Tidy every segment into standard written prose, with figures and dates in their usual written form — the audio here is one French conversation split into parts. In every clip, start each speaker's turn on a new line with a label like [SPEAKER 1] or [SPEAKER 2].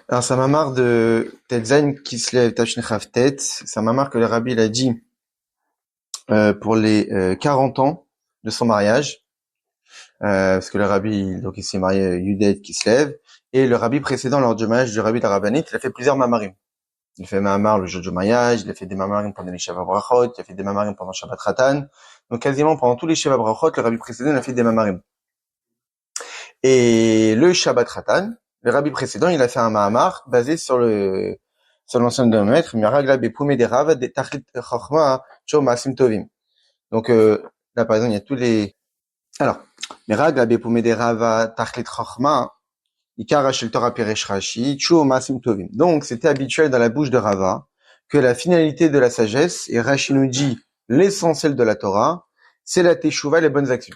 [SPEAKER 1] Alors, ça m'a marre de Tetzain qui se lève Tafshin Tet. Ça m'a marre que le rabbi l'a dit pour les 40 ans de son mariage. Parce que le rabbi, donc il s'est marié Yudet qui se lève. Et le rabbi précédent, lors du mariage du rabbi de la Rabbanite, il a fait plusieurs mamarim. Il a fait mamar le jour du mariage, il a fait des mamarim pendant les Sheva Brachot, il a fait des mamarim pendant Shabbat Ratan. Donc quasiment pendant tous les Sheva Brachot, le rabbi précédent il a fait des mamarim. Et le Shabbat Ratan, le rabbi précédent, il a fait un mahamar basé sur l'ancien de maître, Miragla Bepoumé des Rav, des Tachlit Chochma, Cho Maasim Tovim. Donc, là, par exemple, il y a tous les, alors, Miragla Bepoumé des Rav, Tachlit Chochma, Ikara Shel Torah Piresh Rashi, Cho Maasim Tovim. Donc, c'était habituel dans la bouche de Rava que la finalité de la sagesse, et Rashi nous dit l'essentiel de la Torah, c'est la Teshuvah, les bonnes actions.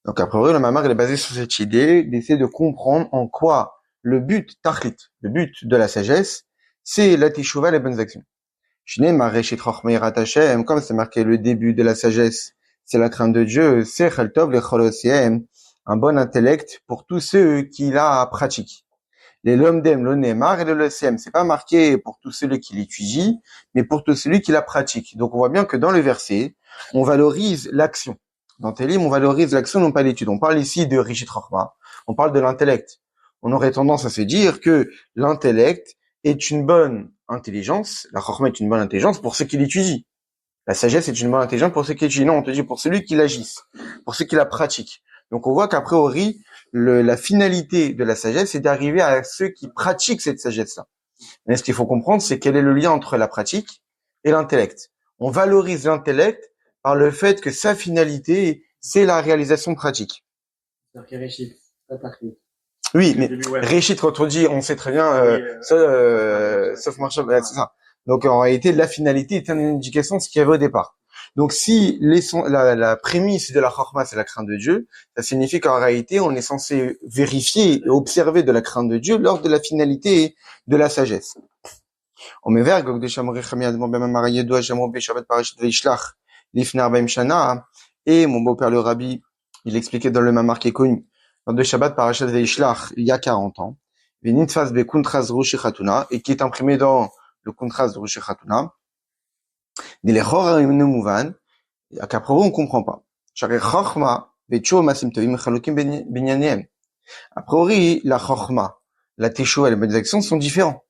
[SPEAKER 1] Donc, a priori, le mamar, il est basé sur cette idée d'essayer de comprendre en quoi le but, tachlit, le but de la sagesse, c'est la teshuva, les bonnes actions. Comme c'est marqué le début de la sagesse, c'est la crainte de Dieu, c'est un bon intellect pour tous ceux qui la pratiquent. Les lomdem, le nemar et le losem, c'est pas marqué pour tous ceux qui l'étudient, mais pour tous ceux qui la pratiquent. Donc, on voit bien que dans le verset, on valorise l'action. Dans Télim, on valorise l'action, non pas l'étude. On parle ici de Rishit Chochma. On parle de l'intellect. On aurait tendance à se dire que l'intellect est une bonne intelligence. La Chochma est une bonne intelligence pour ceux qui l'étudient. La sagesse est une bonne intelligence pour ceux qui l'étudient. Non, on te dit pour celui qui l'agisse, pour ceux qui la pratiquent. Donc, on voit qu'a priori, la finalité de la sagesse est d'arriver à ceux qui pratiquent cette sagesse-là. Mais ce qu'il faut comprendre, c'est quel est le lien entre la pratique et l'intellect. On valorise l'intellect par le fait que sa finalité, c'est la réalisation pratique.
[SPEAKER 2] C'est-à-dire Réchit, pas Tachlit.
[SPEAKER 1] Oui, mais Réchit, quand on dit, on sait très bien, sauf Marshall, c'est ça. Donc en réalité, la finalité est une indication de ce qu'il y avait au départ. Donc si la prémisse de la Chochma, c'est la crainte de Dieu, ça signifie qu'en réalité, on est censé vérifier et observer de la crainte de Dieu lors de la finalité de la sagesse. On me verra que Shamri Chamiad Mobama Yedoua Shamro Shabbat Parashat Veishlach Lifnei 40 Shana, et mon beau-père le Rabbi, il expliquait dans le mamar qui est connu, dans le Shabbat Parashat Veishlach il y a 40 ans, Venitfas Be Kuntras Rosh Chatuna, et qui est imprimé dans le Kuntras de Rosh Chatuna, Dilechor Mouvan, qu'après on comprend pas. Shari Chochma Vecho Masim Tovim Chalukim Binyanem. A priori, la Chochma, la Teshuva et les bonnes actions sont différents.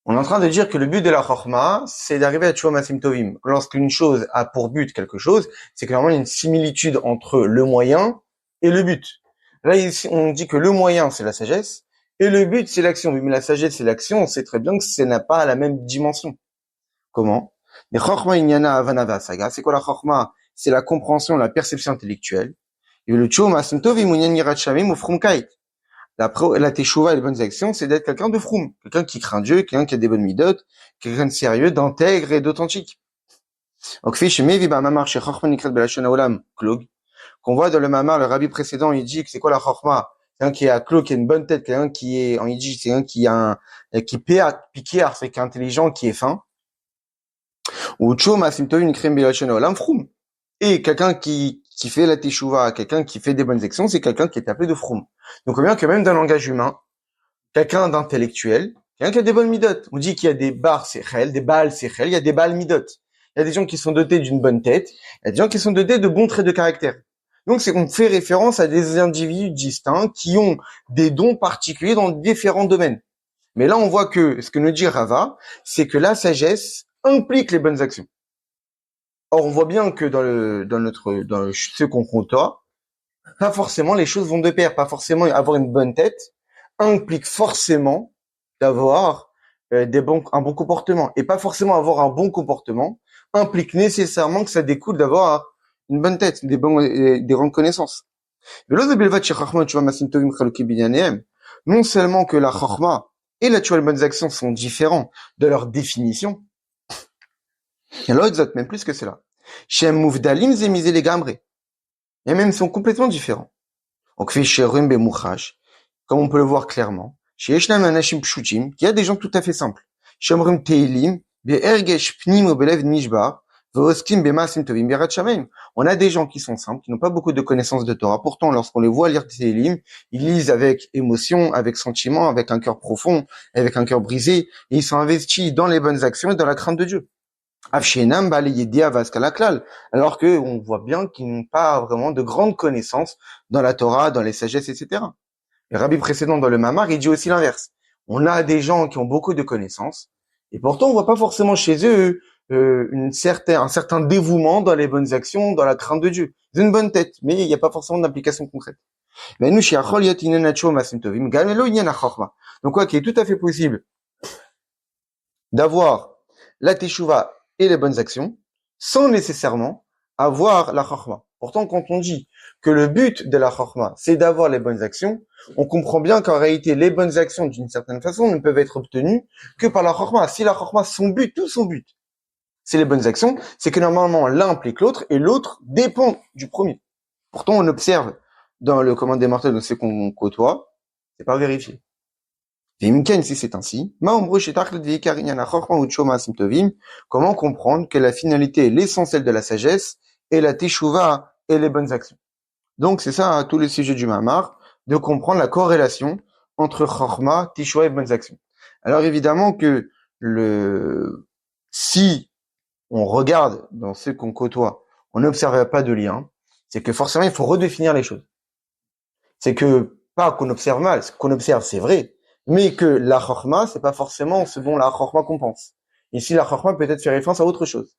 [SPEAKER 1] On est en train de dire que le but de la Chochma, c'est d'arriver à Tshuva Masim Tovim. Lorsqu'une chose a pour but quelque chose, c'est que normalement il y a une similitude entre le moyen et le but. Là, ici, on dit que le moyen, c'est la sagesse, et le but, c'est l'action. Mais la sagesse et l'action, on sait très bien que ça n'a pas la même dimension. Comment? Les Chochma Inyana Avanava Saga. C'est quoi la Chochma? C'est la compréhension, la perception intellectuelle. Et le Tshuva Masim Tovim, Unyan Yirat Shamim ou Frumkait. La teshuva et les bonnes actions, c'est d'être quelqu'un de froum, quelqu'un qui craint Dieu, quelqu'un qui a des bonnes midotes, quelqu'un de sérieux, d'intègre et d'authentique. Qu'on voit dans le mamar, le rabbi précédent, il dit que c'est quoi la chorma? Quelqu'un qui a klog, qui a une bonne tête, quelqu'un qui est, en yiddish, c'est quelqu'un qui a piqué, c'est quelqu'un intelligent, qui est fin. Ou tchom asimto une crème belachon olam froum. Et quelqu'un qui fait la teshuva, quelqu'un qui fait des bonnes actions, c'est quelqu'un qui est appelé de froum. Donc, on voit bien que même dans le langage humain, quelqu'un d'intellectuel, quelqu'un qui a des bonnes midotes. On dit qu'il y a des bar sechel, des bal sechel, il y a des bal midotes. Il y a des gens qui sont dotés d'une bonne tête, il y a des gens qui sont dotés de bons traits de caractère. Donc, on fait référence à des individus distincts qui ont des dons particuliers dans différents domaines. Mais là, on voit que ce que nous dit Rava, c'est que la sagesse implique les bonnes actions. Or, on voit bien que dans ce qu'on côtoie, pas forcément les choses vont de pair, pas forcément avoir une bonne tête implique forcément d'avoir un bon comportement. Et pas forcément avoir un bon comportement implique nécessairement que ça découle d'avoir une bonne tête, des bonnes connaissances. Non seulement que la chorma et la tchouva, les bonnes actions sont différents de leur définition, et l'autre, même plus que cela. Shem mouvdalim zemisé les gambrés. Et même sont complètement différents. Donc, fait sherum be mouchash, comme on peut le voir clairement, chez Yeshnam Anashim Pshutim, qu'il y a des gens tout à fait simples. Shomrim Teilim, Be Ergesh Pnim Obelev Nishbar, On a des gens qui sont simples, qui n'ont pas beaucoup de connaissances de Torah. Pourtant, lorsqu'on les voit lire Tehillim, ils lisent avec émotion, avec sentiment, avec un cœur profond, avec un cœur brisé, et ils sont investis dans les bonnes actions et dans la crainte de Dieu. Alors que on voit bien qu'ils n'ont pas vraiment de grandes connaissances dans la Torah, dans les sagesses, etc. Le rabbi précédent dans le Mamar, il dit aussi l'inverse. On a des gens qui ont beaucoup de connaissances, et pourtant on voit pas forcément chez eux un certain dévouement dans les bonnes actions, dans la crainte de Dieu. Ils ont une bonne tête, mais il n'y a pas forcément d'application concrète. Donc quoi, qu'il est tout à fait possible d'avoir la teshuva et les bonnes actions, sans nécessairement avoir la chorma. Pourtant, quand on dit que le but de la chorma, c'est d'avoir les bonnes actions, on comprend bien qu'en réalité, les bonnes actions, d'une certaine façon, ne peuvent être obtenues que par la chorma. Si la chorma, tout son but, c'est les bonnes actions, c'est que normalement, l'un implique l'autre, et l'autre dépend du premier. Pourtant, on observe dans le commandement des mortels de ceux qu'on côtoie, c'est pas vérifié. Si c'est ainsi, comment comprendre que la finalité, l'essentiel de la sagesse, est la teshuva et les bonnes actions. Donc c'est ça, hein, tous les sujets du Mamar, de comprendre la corrélation entre chorma, teshuva et bonnes actions. Alors évidemment que si on regarde dans ceux qu'on côtoie, on n'observe pas de lien, c'est que forcément il faut redéfinir les choses. C'est que, pas qu'on observe mal, ce qu'on observe c'est vrai, mais que la chorma, c'est pas forcément ce dont la chorma qu'on pense. Ici, la chorma peut-être fait référence à autre chose.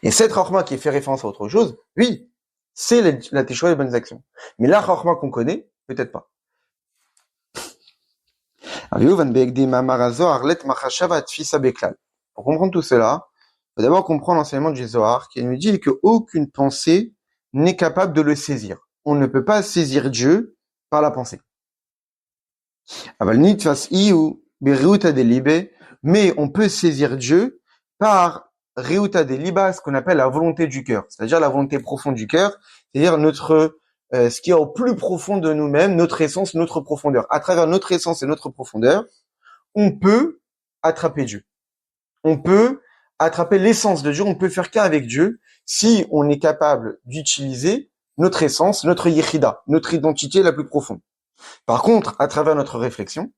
[SPEAKER 1] Et cette chorma qui fait référence à autre chose, oui, c'est la teshuva et les bonnes actions. Mais la chorma qu'on connaît, peut-être pas. Pour comprendre tout cela, il faut d'abord comprendre l'enseignement du Zohar qui nous dit qu'aucune pensée n'est capable de le saisir. On ne peut pas saisir Dieu par la pensée. Mais on peut saisir Dieu par Reuta de Liba, ce qu'on appelle la volonté du cœur, c'est-à-dire la volonté profonde du cœur, c'est-à-dire ce qui est au plus profond de nous-mêmes, notre essence, notre profondeur. À travers notre essence et notre profondeur, on peut attraper Dieu. On peut attraper l'essence de Dieu, on peut faire qu'un avec Dieu si on est capable d'utiliser notre essence, notre yichida, notre identité la plus profonde. Par contre, à travers notre réflexion,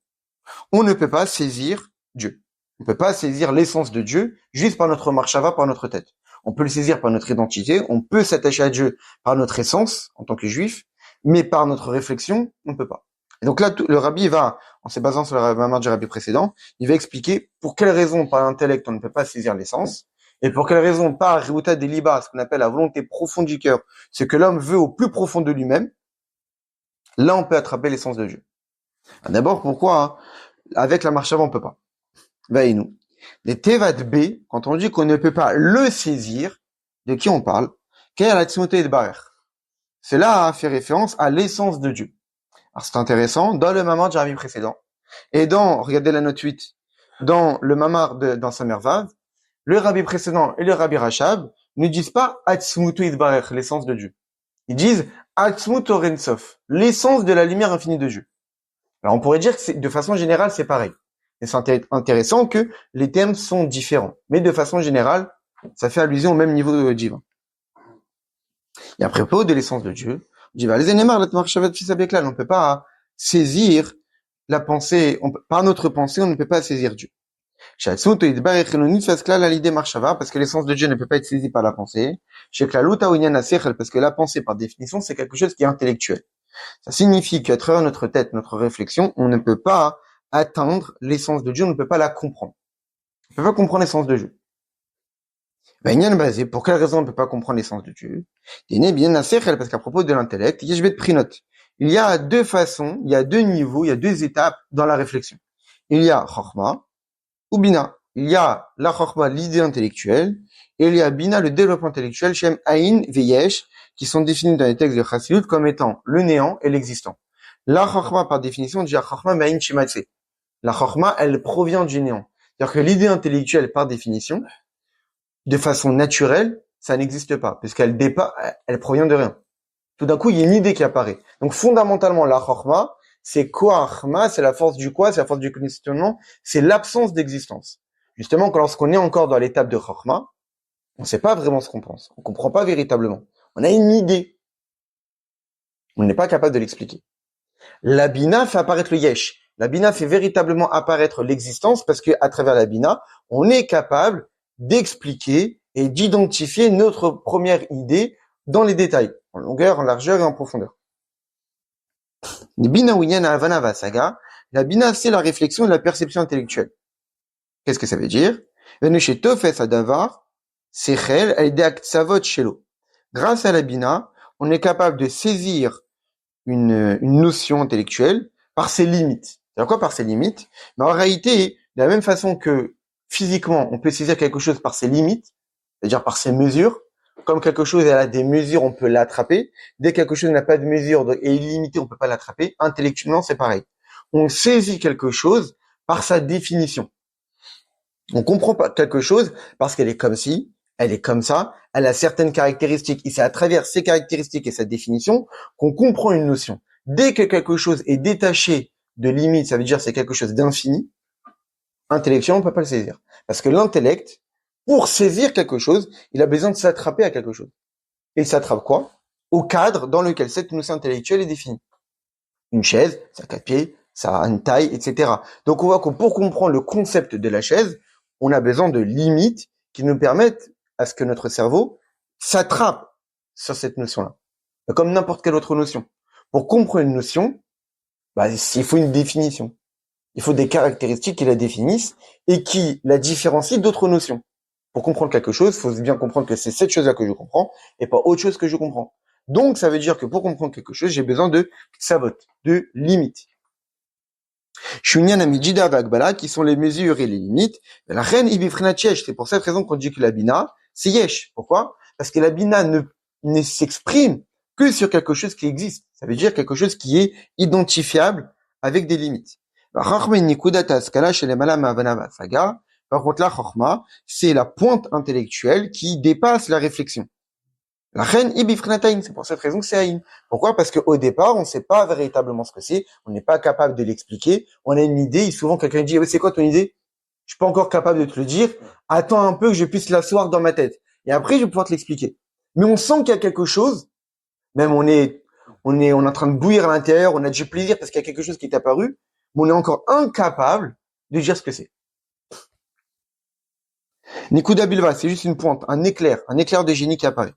[SPEAKER 1] on ne peut pas saisir Dieu. On ne peut pas saisir l'essence de Dieu juste par notre marshava, par notre tête. On peut le saisir par notre identité, on peut s'attacher à Dieu par notre essence en tant que juif, mais par notre réflexion, on ne peut pas. Et donc là, le rabbi va, en se basant sur le mamar du rabbi précédent, il va expliquer pour quelles raisons par l'intellect on ne peut pas saisir l'essence, et pour quelles raisons par Reuta de Liba, ce qu'on appelle la volonté profonde du cœur, ce que l'homme veut au plus profond de lui-même, là on peut attraper l'essence de Dieu. D'abord, pourquoi avec la marche avant on peut pas? Veille-nous. Les Tevat B, quand on dit qu'on ne peut pas le saisir, de qui on parle? Cela fait référence à l'essence de Dieu. Alors c'est intéressant, dans le mamar du rabbi précédent, et regardez la note 8, dans le mamar dans sa Vav, le rabbi précédent et le rabbi Rachab ne disent pas Atzmutu Idbarech, l'essence de Dieu. Ils disent Atzmutu Rensof, l'essence de la lumière infinie de Dieu. Alors on pourrait dire que de façon générale c'est pareil. Et c'est intéressant que les termes sont différents. Mais de façon générale, ça fait allusion au même niveau divin. Et à propos de l'essence de Dieu, on dit, on ne peut pas saisir la pensée, par notre pensée, on ne peut pas saisir Dieu. Parce que l'essence de Dieu ne peut pas être saisie par la pensée. Parce que la pensée, par définition, c'est quelque chose qui est intellectuel. Ça signifie qu'à travers notre tête, notre réflexion, on ne peut pas atteindre l'essence de Dieu, on ne peut pas la comprendre. On ne peut pas comprendre l'essence de Dieu. Pour quelle raison on ne peut pas comprendre l'essence de Dieu? Parce qu'à propos de l'intellect, je vais te prendre note. Il y a deux façons, il y a deux niveaux, il y a deux étapes dans la réflexion. Il y a Chorma ou Bina. Il y a la Chorma, l'idée intellectuelle, et il y a Bina, le développement intellectuel, Shem Aïn, Veyesh, qui sont définis dans les textes de Chassidut comme étant le néant et l'existant. La Chorma, par définition, dit Chorma Ma'in Shematse. La Chorma, elle provient du néant. C'est-à-dire que l'idée intellectuelle, par définition, de façon naturelle, ça n'existe pas, puisqu'elle elle provient de rien. Tout d'un coup, il y a une idée qui apparaît. Donc, fondamentalement, la chorma, c'est quoi chorma? C'est la force du quoi? C'est la force du questionnement. C'est l'absence d'existence. Justement, lorsqu'on est encore dans l'étape de chorma, On ne sait pas vraiment ce qu'on pense. On comprend pas véritablement. On a une idée. On n'est pas capable de l'expliquer. La bina fait apparaître le yesh. La bina fait véritablement apparaître l'existence parce que à travers la bina, on est capable d'expliquer et d'identifier notre première idée dans les détails, en longueur, en largeur et en profondeur. Bina Winyan Havana Vasaga, la bina c'est la réflexion et la perception intellectuelle. Qu'est-ce que ça veut dire? Grâce à la bina, on est capable de saisir une notion intellectuelle par ses limites. C'est quoi par ses limites? Mais en réalité, de la même façon que physiquement, on peut saisir quelque chose par ses limites, c'est-à-dire par ses mesures, comme quelque chose elle a des mesures, on peut l'attraper. Dès que quelque chose n'a pas de mesure et est illimité, on peut pas l'attraper. Intellectuellement, c'est pareil. On saisit quelque chose par sa définition. On comprend pas quelque chose parce qu'elle est comme ci, elle est comme ça, elle a certaines caractéristiques. Et c'est à travers ces caractéristiques et sa définition qu'on comprend une notion. Dès que quelque chose est détaché de limite, ça veut dire c'est quelque chose d'infini, intellectuellement, on peut pas le saisir. Parce que l'intellect, pour saisir quelque chose, il a besoin de s'attraper à quelque chose. Et il s'attrape quoi? Au cadre dans lequel cette notion intellectuelle est définie. Une chaise, ça a 4 pieds, ça a une taille, etc. Donc on voit que pour comprendre le concept de la chaise, on a besoin de limites qui nous permettent à ce que notre cerveau s'attrape sur cette notion-là. Comme n'importe quelle autre notion. Pour comprendre une notion, il faut une définition. Il faut des caractéristiques qui la définissent et qui la différencient d'autres notions. Pour comprendre quelque chose, il faut bien comprendre que c'est cette chose-là que je comprends et pas autre chose que je comprends. Donc, ça veut dire que pour comprendre quelque chose, j'ai besoin de savot, de limites. Shunyan Amijida Vagbala, qui sont les mesures et les limites. La reine Ibifrina Tchesh, c'est pour cette raison qu'on dit que la bina, c'est yesh. Pourquoi? Parce que la bina ne s'exprime que sur quelque chose qui existe. Ça veut dire quelque chose qui est identifiable avec des limites. Par contre, la chorma, c'est la pointe intellectuelle qui dépasse la réflexion. La reine ibifrinatain, c'est pour cette raison que c'est aïn. Pourquoi? Parce qu'au départ, on ne sait pas véritablement ce que c'est, on n'est pas capable de l'expliquer, on a une idée, et souvent quelqu'un dit, c'est quoi ton idée? Je suis pas encore capable de te le dire, attends un peu que je puisse l'asseoir dans ma tête. Et après, je vais pouvoir te l'expliquer. Mais on sent qu'il y a quelque chose, même on est en train de bouillir à l'intérieur, on a du plaisir parce qu'il y a quelque chose qui est apparu, mais on est encore incapable de dire ce que c'est. Nikuda Bilva, c'est juste une pointe, un éclair de génie qui apparaît.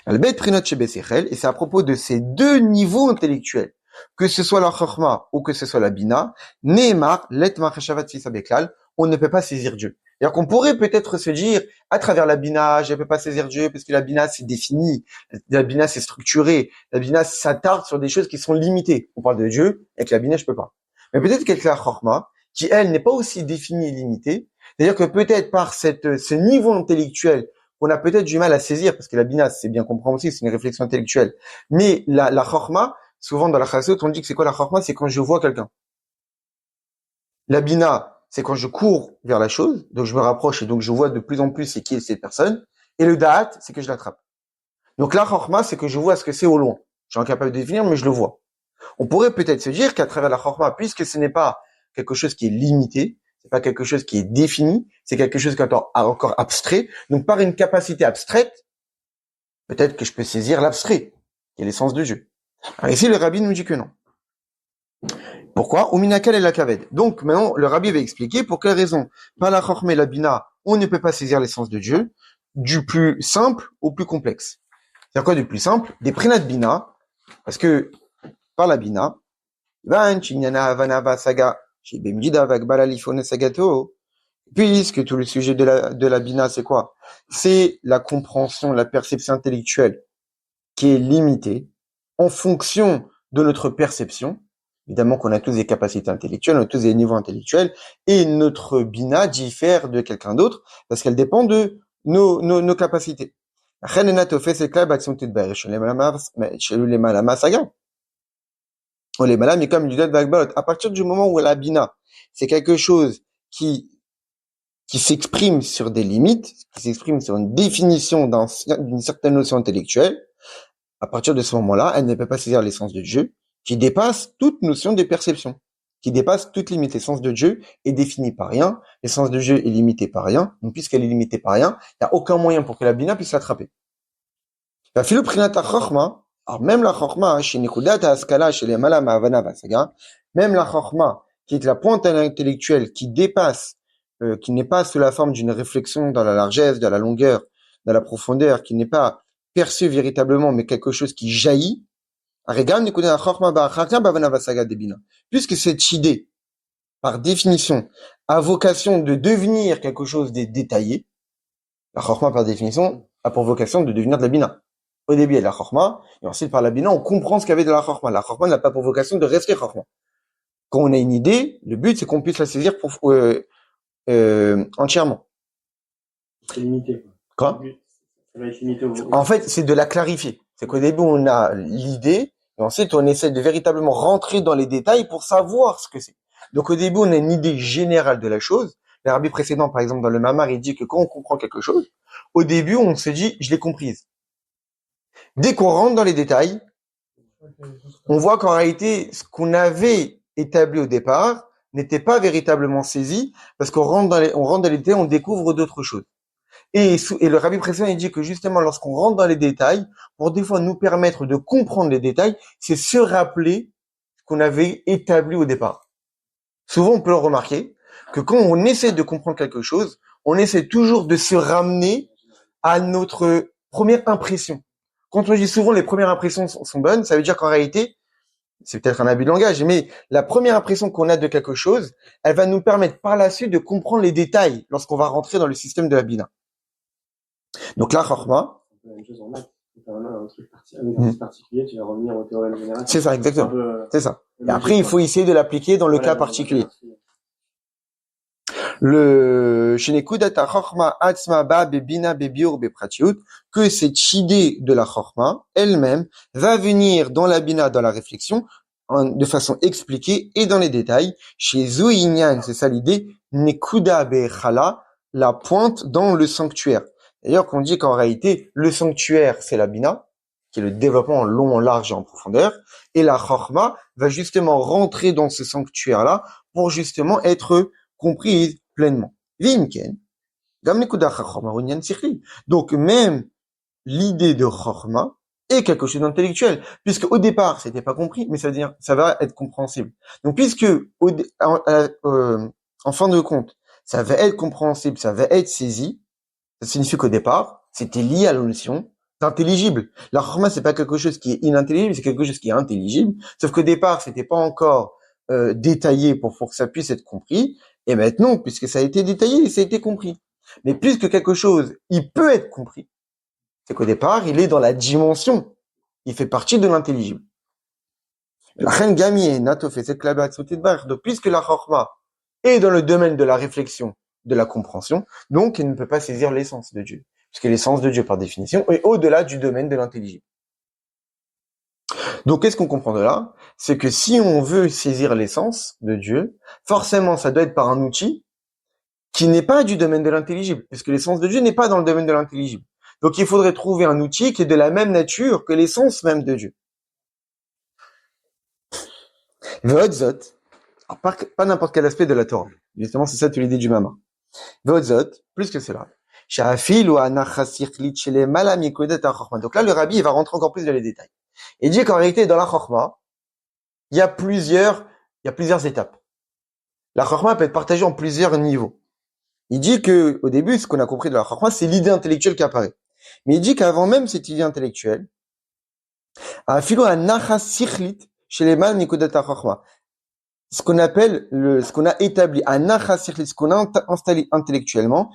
[SPEAKER 1] Et c'est à propos de ces deux niveaux intellectuels, que ce soit la chorma ou que ce soit la bina, Nehemar, letmar shavat fisabeklal, on ne peut pas saisir Dieu. C'est-à-dire qu'on pourrait peut-être se dire, à travers la bina, je ne peux pas saisir Dieu parce que la bina c'est défini, la bina c'est structuré, la bina s'attarde sur des choses qui sont limitées. On parle de Dieu, et que la bina je peux pas. Mais peut-être qu'avec la chorma, qui elle n'est pas aussi définie et limitée, c'est-à-dire que peut-être par ce niveau intellectuel, on a peut-être du mal à saisir, parce que la bina, c'est bien comprendre aussi, c'est une réflexion intellectuelle. Mais la chorma, souvent dans la chassout, on dit que c'est quoi la chorma? C'est quand je vois quelqu'un. La bina, c'est quand je cours vers la chose, donc je me rapproche et donc je vois de plus en plus c'est qui est cette personne. Et le da'at, c'est que je l'attrape. Donc la chorma, c'est que je vois ce que c'est au loin. Je suis incapable de définir, mais je le vois. On pourrait peut-être se dire qu'à travers la chorma, puisque ce n'est pas quelque chose qui est limité, c'est pas quelque chose qui est défini, c'est quelque chose qui est encore abstrait. Donc, par une capacité abstraite, peut-être que je peux saisir l'abstrait, qui est l'essence de Dieu. Alors ici, le rabbi nous dit que non. Pourquoi? Uminakal et la kaved. Donc, maintenant, le rabbi va expliquer pour quelle raison. Par la chorma et la bina, on ne peut pas saisir l'essence de Dieu, du plus simple au plus complexe. C'est-à-dire quoi du plus simple? Des prinat bina, parce que, par la bina, puisque tout le sujet de la bina, c'est quoi? C'est la compréhension, la perception intellectuelle qui est limitée en fonction de notre perception. Évidemment qu'on a tous des capacités intellectuelles, on a tous des niveaux intellectuels, et notre bina diffère de quelqu'un d'autre parce qu'elle dépend de nos capacités. Mais comme à partir du moment où la bina, c'est quelque chose qui s'exprime sur des limites, qui s'exprime sur une définition d'une certaine notion intellectuelle, à partir de ce moment-là, elle ne peut pas saisir l'essence de Dieu, qui dépasse toute notion de perception, qui dépasse toute limite. L'essence de Dieu est définie par rien, l'essence de Dieu est limitée par rien, donc puisqu'elle est limitée par rien, il n'y a aucun moyen pour que la Bina puisse l'attraper. Alors même la Chorma, chez Nekudat Haskala, chez les Malam Havana Vasaga, même la Chorma, qui est la pointe intellectuelle qui dépasse, qui n'est pas sous la forme d'une réflexion dans la largesse, dans la longueur, dans la profondeur, qui n'est pas perçue véritablement, mais quelque chose qui jaillit, puisque cette idée, par définition, a vocation de devenir quelque chose de détaillé, la Chorma, par définition, a pour vocation de devenir de la Bina. Au début, il y a la Chorma, et ensuite, par la Bina, on comprend ce qu'il y avait de la Chorma. La Chorma n'a pas pour vocation de rester Chorma. Quand on a une idée, le but, c'est qu'on puisse la saisir entièrement.
[SPEAKER 2] C'est limité.
[SPEAKER 1] Quoi?
[SPEAKER 2] Ça va être limité
[SPEAKER 1] En fait, c'est de la clarifier. C'est qu'au début, on a l'idée, et ensuite, on essaie de véritablement rentrer dans les détails pour savoir ce que c'est. Donc, au début, on a une idée générale de la chose. Le rabbi précédent, par exemple, dans le Mamar, il dit que quand on comprend quelque chose, au début, on se dit, je l'ai comprise. Dès qu'on rentre dans les détails, on voit qu'en réalité, ce qu'on avait établi au départ n'était pas véritablement saisi, parce qu'on rentre dans les détails, on découvre d'autres choses. Et le rabbi précédent, il dit que justement, lorsqu'on rentre dans les détails, pour des fois nous permettre de comprendre les détails, c'est se rappeler ce qu'on avait établi au départ. Souvent, on peut le remarquer, que quand on essaie de comprendre quelque chose, on essaie toujours de se ramener à notre première impression. Quand on dit souvent les premières impressions sont bonnes, ça veut dire qu'en réalité, c'est peut-être un abus de langage, mais la première impression qu'on a de quelque chose, elle va nous permettre par la suite de comprendre les détails lorsqu'on va rentrer dans le système de la Bina. Donc là, Chorma,
[SPEAKER 2] c'est la même chose en maths. Tu as un truc particulier, tu vas revenir au théorème général.
[SPEAKER 1] C'est ça, exactement. C'est ça. Et après, il faut essayer de l'appliquer dans le cas particulier. Que cette idée de la chorma elle-même va venir dans la bina, dans la réflexion, de façon expliquée et dans les détails. Chez Zouinyan, c'est ça l'idée, nekuda bechala, la pointe dans le sanctuaire. D'ailleurs, qu'on dit qu'en réalité, le sanctuaire, c'est la bina, qui est le développement en long, en large et en profondeur, et la chorma va justement rentrer dans ce sanctuaire-là pour justement être comprise pleinement. Donc même l'idée de chorma est quelque chose d'intellectuel, puisque au départ c'était pas compris, mais ça veut dire ça va être compréhensible. Donc puisque en fin de compte ça va être compréhensible, ça va être saisi, ça signifie qu'au départ c'était lié à la notion d'intelligible. La chorma c'est pas quelque chose qui est inintelligible, c'est quelque chose qui est intelligible, sauf qu'au départ c'était pas encore détaillé pour que ça puisse être compris. Et maintenant, puisque ça a été détaillé, ça a été compris. Mais puisque quelque chose, il peut être compris, c'est qu'au départ, il est dans la dimension. Il fait partie de l'intelligible. Donc, puisque la chorma est dans le domaine de la réflexion, de la compréhension, donc il ne peut pas saisir l'essence de Dieu. Puisque l'essence de Dieu, par définition, est au-delà du domaine de l'intelligible. Donc, qu'est-ce qu'on comprend de là? C'est que si on veut saisir l'essence de Dieu, forcément, ça doit être par un outil qui n'est pas du domaine de l'intelligible, puisque l'essence de Dieu n'est pas dans le domaine de l'intelligible. Donc, il faudrait trouver un outil qui est de la même nature que l'essence même de Dieu. Ve'odzot, pas n'importe quel aspect de la Torah. Justement, c'est ça toute l'idée du Mama. Ve'odzot, plus que cela. Donc là, le rabbi, il va rentrer encore plus dans les détails. Il dit qu'en réalité, dans la chorma, il y a plusieurs étapes. La chorma peut être partagée en plusieurs niveaux. Il dit que, au début, ce qu'on a compris de la chorma, c'est l'idée intellectuelle qui apparaît. Mais il dit qu'avant même cette idée intellectuelle, ce qu'on appelle ce qu'on a établi, ce qu'on a installé intellectuellement,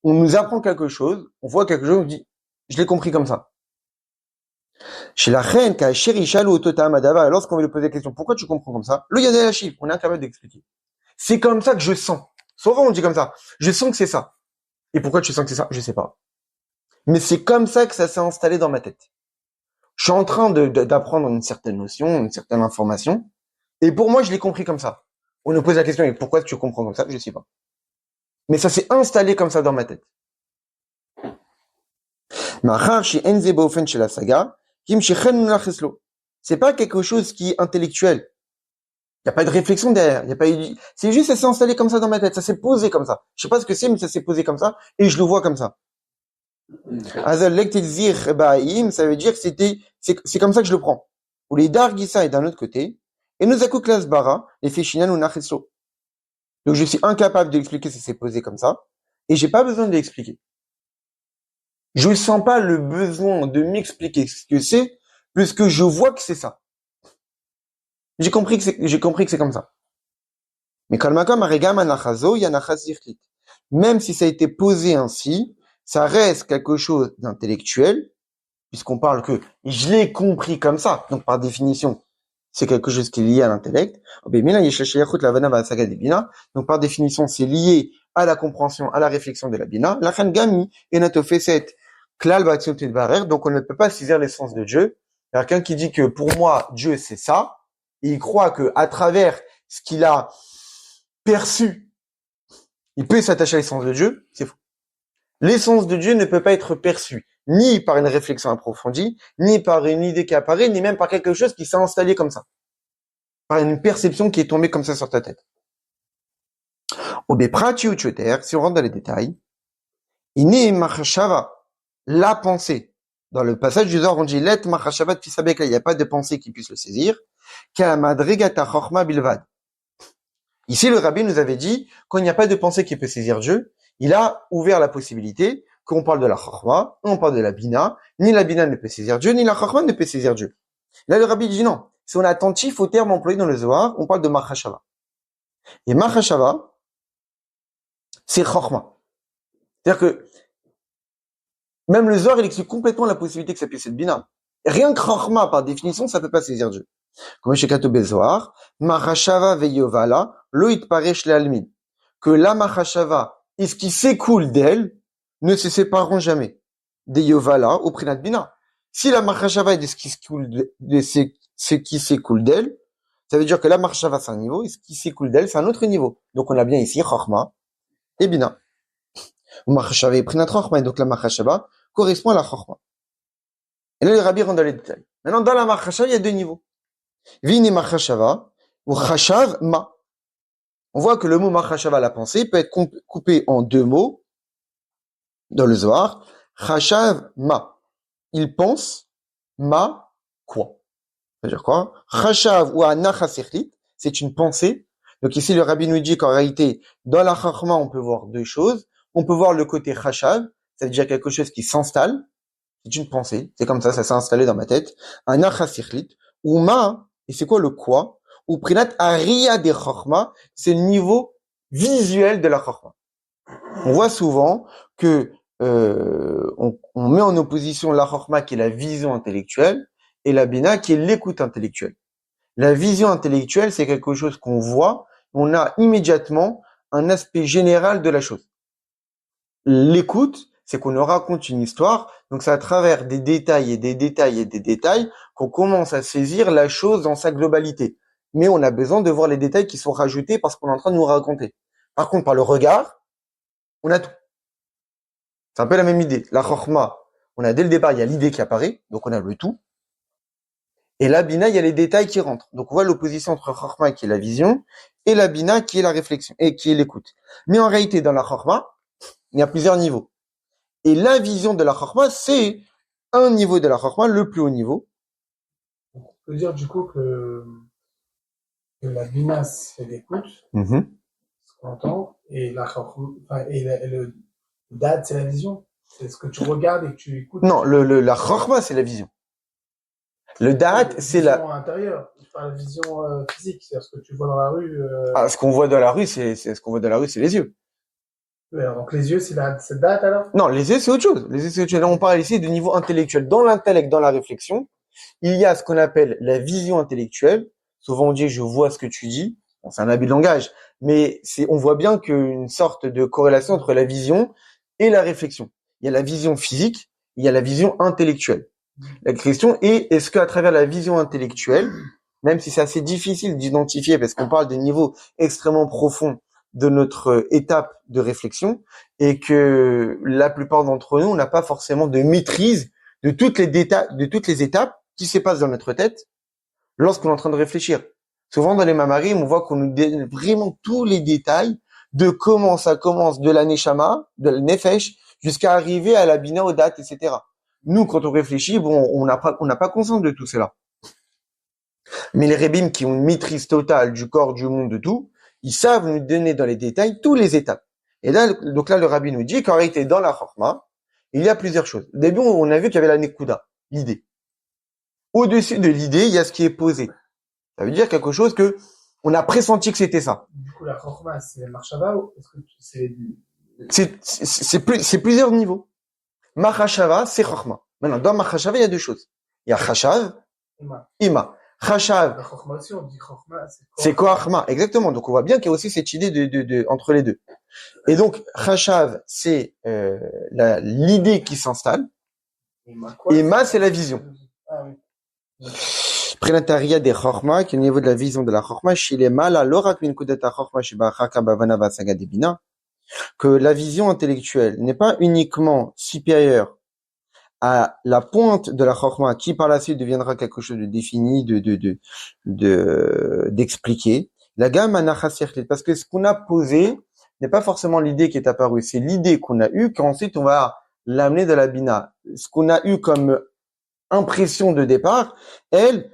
[SPEAKER 1] on nous apprend quelque chose, on voit quelque chose, on dit, je l'ai compris comme ça. Chez la reine, lorsqu'on veut lui poser la question, pourquoi tu comprends comme ça? Le yadé hachif, on est incapable d'expliquer. C'est comme ça que je sens. Souvent, on dit comme ça. Je sens que c'est ça. Et pourquoi tu sens que c'est ça? Je sais pas. Mais c'est comme ça que ça s'est installé dans ma tête. Je suis en train d'apprendre une certaine notion, une certaine information. Et pour moi, je l'ai compris comme ça. On nous pose la question, et pourquoi tu comprends comme ça? Je sais pas. Mais ça s'est installé comme ça dans ma tête. C'est pas quelque chose qui est intellectuel. Il n'y a pas de réflexion derrière. Il y a pas eu, c'est juste, ça s'est installé comme ça dans ma tête. Ça s'est posé comme ça. Je sais pas ce que c'est, mais ça s'est posé comme ça. Et je le vois comme ça. Azal lektelzir ba'im, ça veut dire que c'est comme ça que je le prends. Ou les dargissa est d'un autre côté. Et nous akuklas bara, les fichinan ou nacheso. Donc je suis incapable d'expliquer si c'est posé comme ça. Et j'ai pas besoin de l'expliquer. Je ne sens pas le besoin de m'expliquer ce que c'est, puisque je vois que c'est ça. J'ai compris que c'est comme ça. Mais même si ça a été posé ainsi, ça reste quelque chose d'intellectuel, puisqu'on parle que je l'ai compris comme ça. Donc, par définition, c'est quelque chose qui est lié à l'intellect. Donc, par définition, c'est lié à la compréhension, à la réflexion de la bina. Donc, on ne peut pas saisir l'essence de Dieu. Quelqu'un qui dit que pour moi, Dieu, c'est ça, et il croit que à travers ce qu'il a perçu, il peut s'attacher à l'essence de Dieu, c'est faux. L'essence de Dieu ne peut pas être perçue ni par une réflexion approfondie, ni par une idée qui apparaît, ni même par quelque chose qui s'est installé comme ça. Par une perception qui est tombée comme ça sur ta tête. Si on rentre dans les détails, la pensée. Dans le passage du Zohar, on dit let machashava tfisabek, il n'y a pas de pensée qui puisse le saisir. Bilvad. Ici, le rabbi nous avait dit, quand il n'y a pas de pensée qui peut saisir Dieu, il a ouvert la possibilité qu'on parle de la chorma, on parle de la bina, ni la bina ne peut saisir Dieu, ni la chorma ne peut saisir Dieu. Là, le rabbi dit non. Si on est attentif au terme employé dans le Zohar, on parle de machashava. Et machashava, c'est chorma. C'est-à-dire que même le Zohar, il exclut complètement la possibilité que ça puisse être bina. Rien que chorma, par définition, ça peut pas saisir Dieu. Comme chez Katobé Zohar, machashava veyovala, loït paresh lealmin. Que la machashava et ce qui s'écoule d'elle ne se sépareront jamais. Des yovala au prinat bina. Si la machashava est de ce qui s'écoule d'elle, ça veut dire que la machashava c'est un niveau et ce qui s'écoule d'elle c'est un autre niveau. Donc on a bien ici chorma et bina. Machashava est prinat chorma et donc la machashava correspond à la chorma. Et là le rabbi rentre dans les détails. Maintenant dans la machashava il y a deux niveaux. Vini machashava ou chashav ma. On voit que le mot machashava, la pensée, peut être coupé en deux mots dans le Zohar. Chashav ma. Il pense, ma, quoi. C'est-à-dire quoi? Chashav ou anachasechlit, c'est une pensée. Donc ici, le rabbi nous dit qu'en réalité, dans la chachma, on peut voir deux choses. On peut voir le côté chashav, c'est-à-dire quelque chose qui s'installe. C'est une pensée. C'est comme ça s'est installé dans ma tête. Anachasechlit. Ou ma, et c'est quoi le quoi? Ou prinat ariya de chachma, c'est le niveau visuel de la chachma. On voit souvent que on met en opposition la chachma qui est la vision intellectuelle et la bina qui est l'écoute intellectuelle. La vision intellectuelle, c'est quelque chose qu'on voit, on a immédiatement un aspect général de la chose. L'écoute, c'est qu'on nous raconte une histoire, donc c'est à travers des détails et des détails et des détails qu'on commence à saisir la chose dans sa globalité. Mais on a besoin de voir les détails qui sont rajoutés parce qu'on est en train de nous raconter. Par contre, par le regard, on a tout. C'est un peu la même idée. La chorma, on a dès le départ, il y a l'idée qui apparaît, donc on a le tout. Et la bina, il y a les détails qui rentrent. Donc on voit l'opposition entre chorma qui est la vision et la bina qui est la réflexion et qui est l'écoute. Mais en réalité, dans la chorma, il y a plusieurs niveaux. Et la vision de la chorma, c'est un niveau de la chorma, le plus haut niveau.
[SPEAKER 3] On peut dire du coup que la bina c'est l'écoute, ce qu'on entend, et la chorma, et le dad c'est la vision. C'est ce que tu regardes et que tu écoutes.
[SPEAKER 1] Non, la chorma c'est la vision. Le da'at, c'est la
[SPEAKER 3] vision intérieure. Je parle de vision physique, c'est-à-dire ce que tu vois dans la rue.
[SPEAKER 1] Ah, ce qu'on voit dans la rue, c'est les yeux.
[SPEAKER 3] Ouais, donc les yeux, c'est da'at alors?
[SPEAKER 1] Non, les yeux, c'est autre chose. Les yeux, c'est autre chose. Là, on parle ici du niveau intellectuel. Dans l'intellect, dans la réflexion, il y a ce qu'on appelle la vision intellectuelle. Souvent, on dit, je vois ce que tu dis. Bon, c'est un abus de langage. Mais on voit bien qu'une sorte de corrélation entre la vision et la réflexion. Il y a la vision physique, il y a la vision intellectuelle. La question est, est-ce qu'à travers la vision intellectuelle, même si c'est assez difficile d'identifier parce qu'on parle des niveaux extrêmement profonds de notre étape de réflexion et que la plupart d'entre nous, on n'a pas forcément de maîtrise de toutes les étapes qui se passent dans notre tête lorsqu'on est en train de réfléchir. Souvent, dans les mamarim, on voit qu'on nous donne vraiment tous les détails de comment ça commence de la neshama, de la nefesh, jusqu'à arriver à la bina, aux dates, etc. Nous, quand on réfléchit, bon, on n'a pas conscience de tout cela. Mais les rébim qui ont une maîtrise totale du corps, du monde, de tout, ils savent nous donner dans les détails tous les étapes. Et là, donc là, le rabbi nous dit qu'en réalité, dans la chorma, il y a plusieurs choses. Au début, on a vu qu'il y avait la nekuda, l'idée. Au-dessus de l'idée, il y a ce qui est posé. Ça veut dire quelque chose que on a pressenti que c'était ça.
[SPEAKER 3] Du coup, la chorma, c'est marshava ou est-ce que
[SPEAKER 1] c'est plusieurs niveaux. Machashava, c'est chorma. Maintenant, dans machashava, il y a deux choses. Il y a chashav, ima. Chashav.
[SPEAKER 3] La chorma aussi, on dit chorma,
[SPEAKER 1] c'est koachma, exactement. Donc, on voit bien qu'il y a aussi cette idée de entre les deux. Et donc, chashav, c'est l'idée qui s'installe. Ima, c'est la vision.
[SPEAKER 3] Ah oui.
[SPEAKER 1] Prenataria des chorma, qui est au niveau de la vision de la chorma, chez les mala, l'orak minkudata chorma, chez bachaka bavana vasaga debina, que la vision intellectuelle n'est pas uniquement supérieure à la pointe de la chorma, qui par la suite deviendra quelque chose de défini, d'expliqué. La gamme anachasirlit, parce que ce qu'on a posé n'est pas forcément l'idée qui est apparue, c'est l'idée qu'on a eue, qu'ensuite on va l'amener de la bina. Ce qu'on a eu comme impression de départ, elle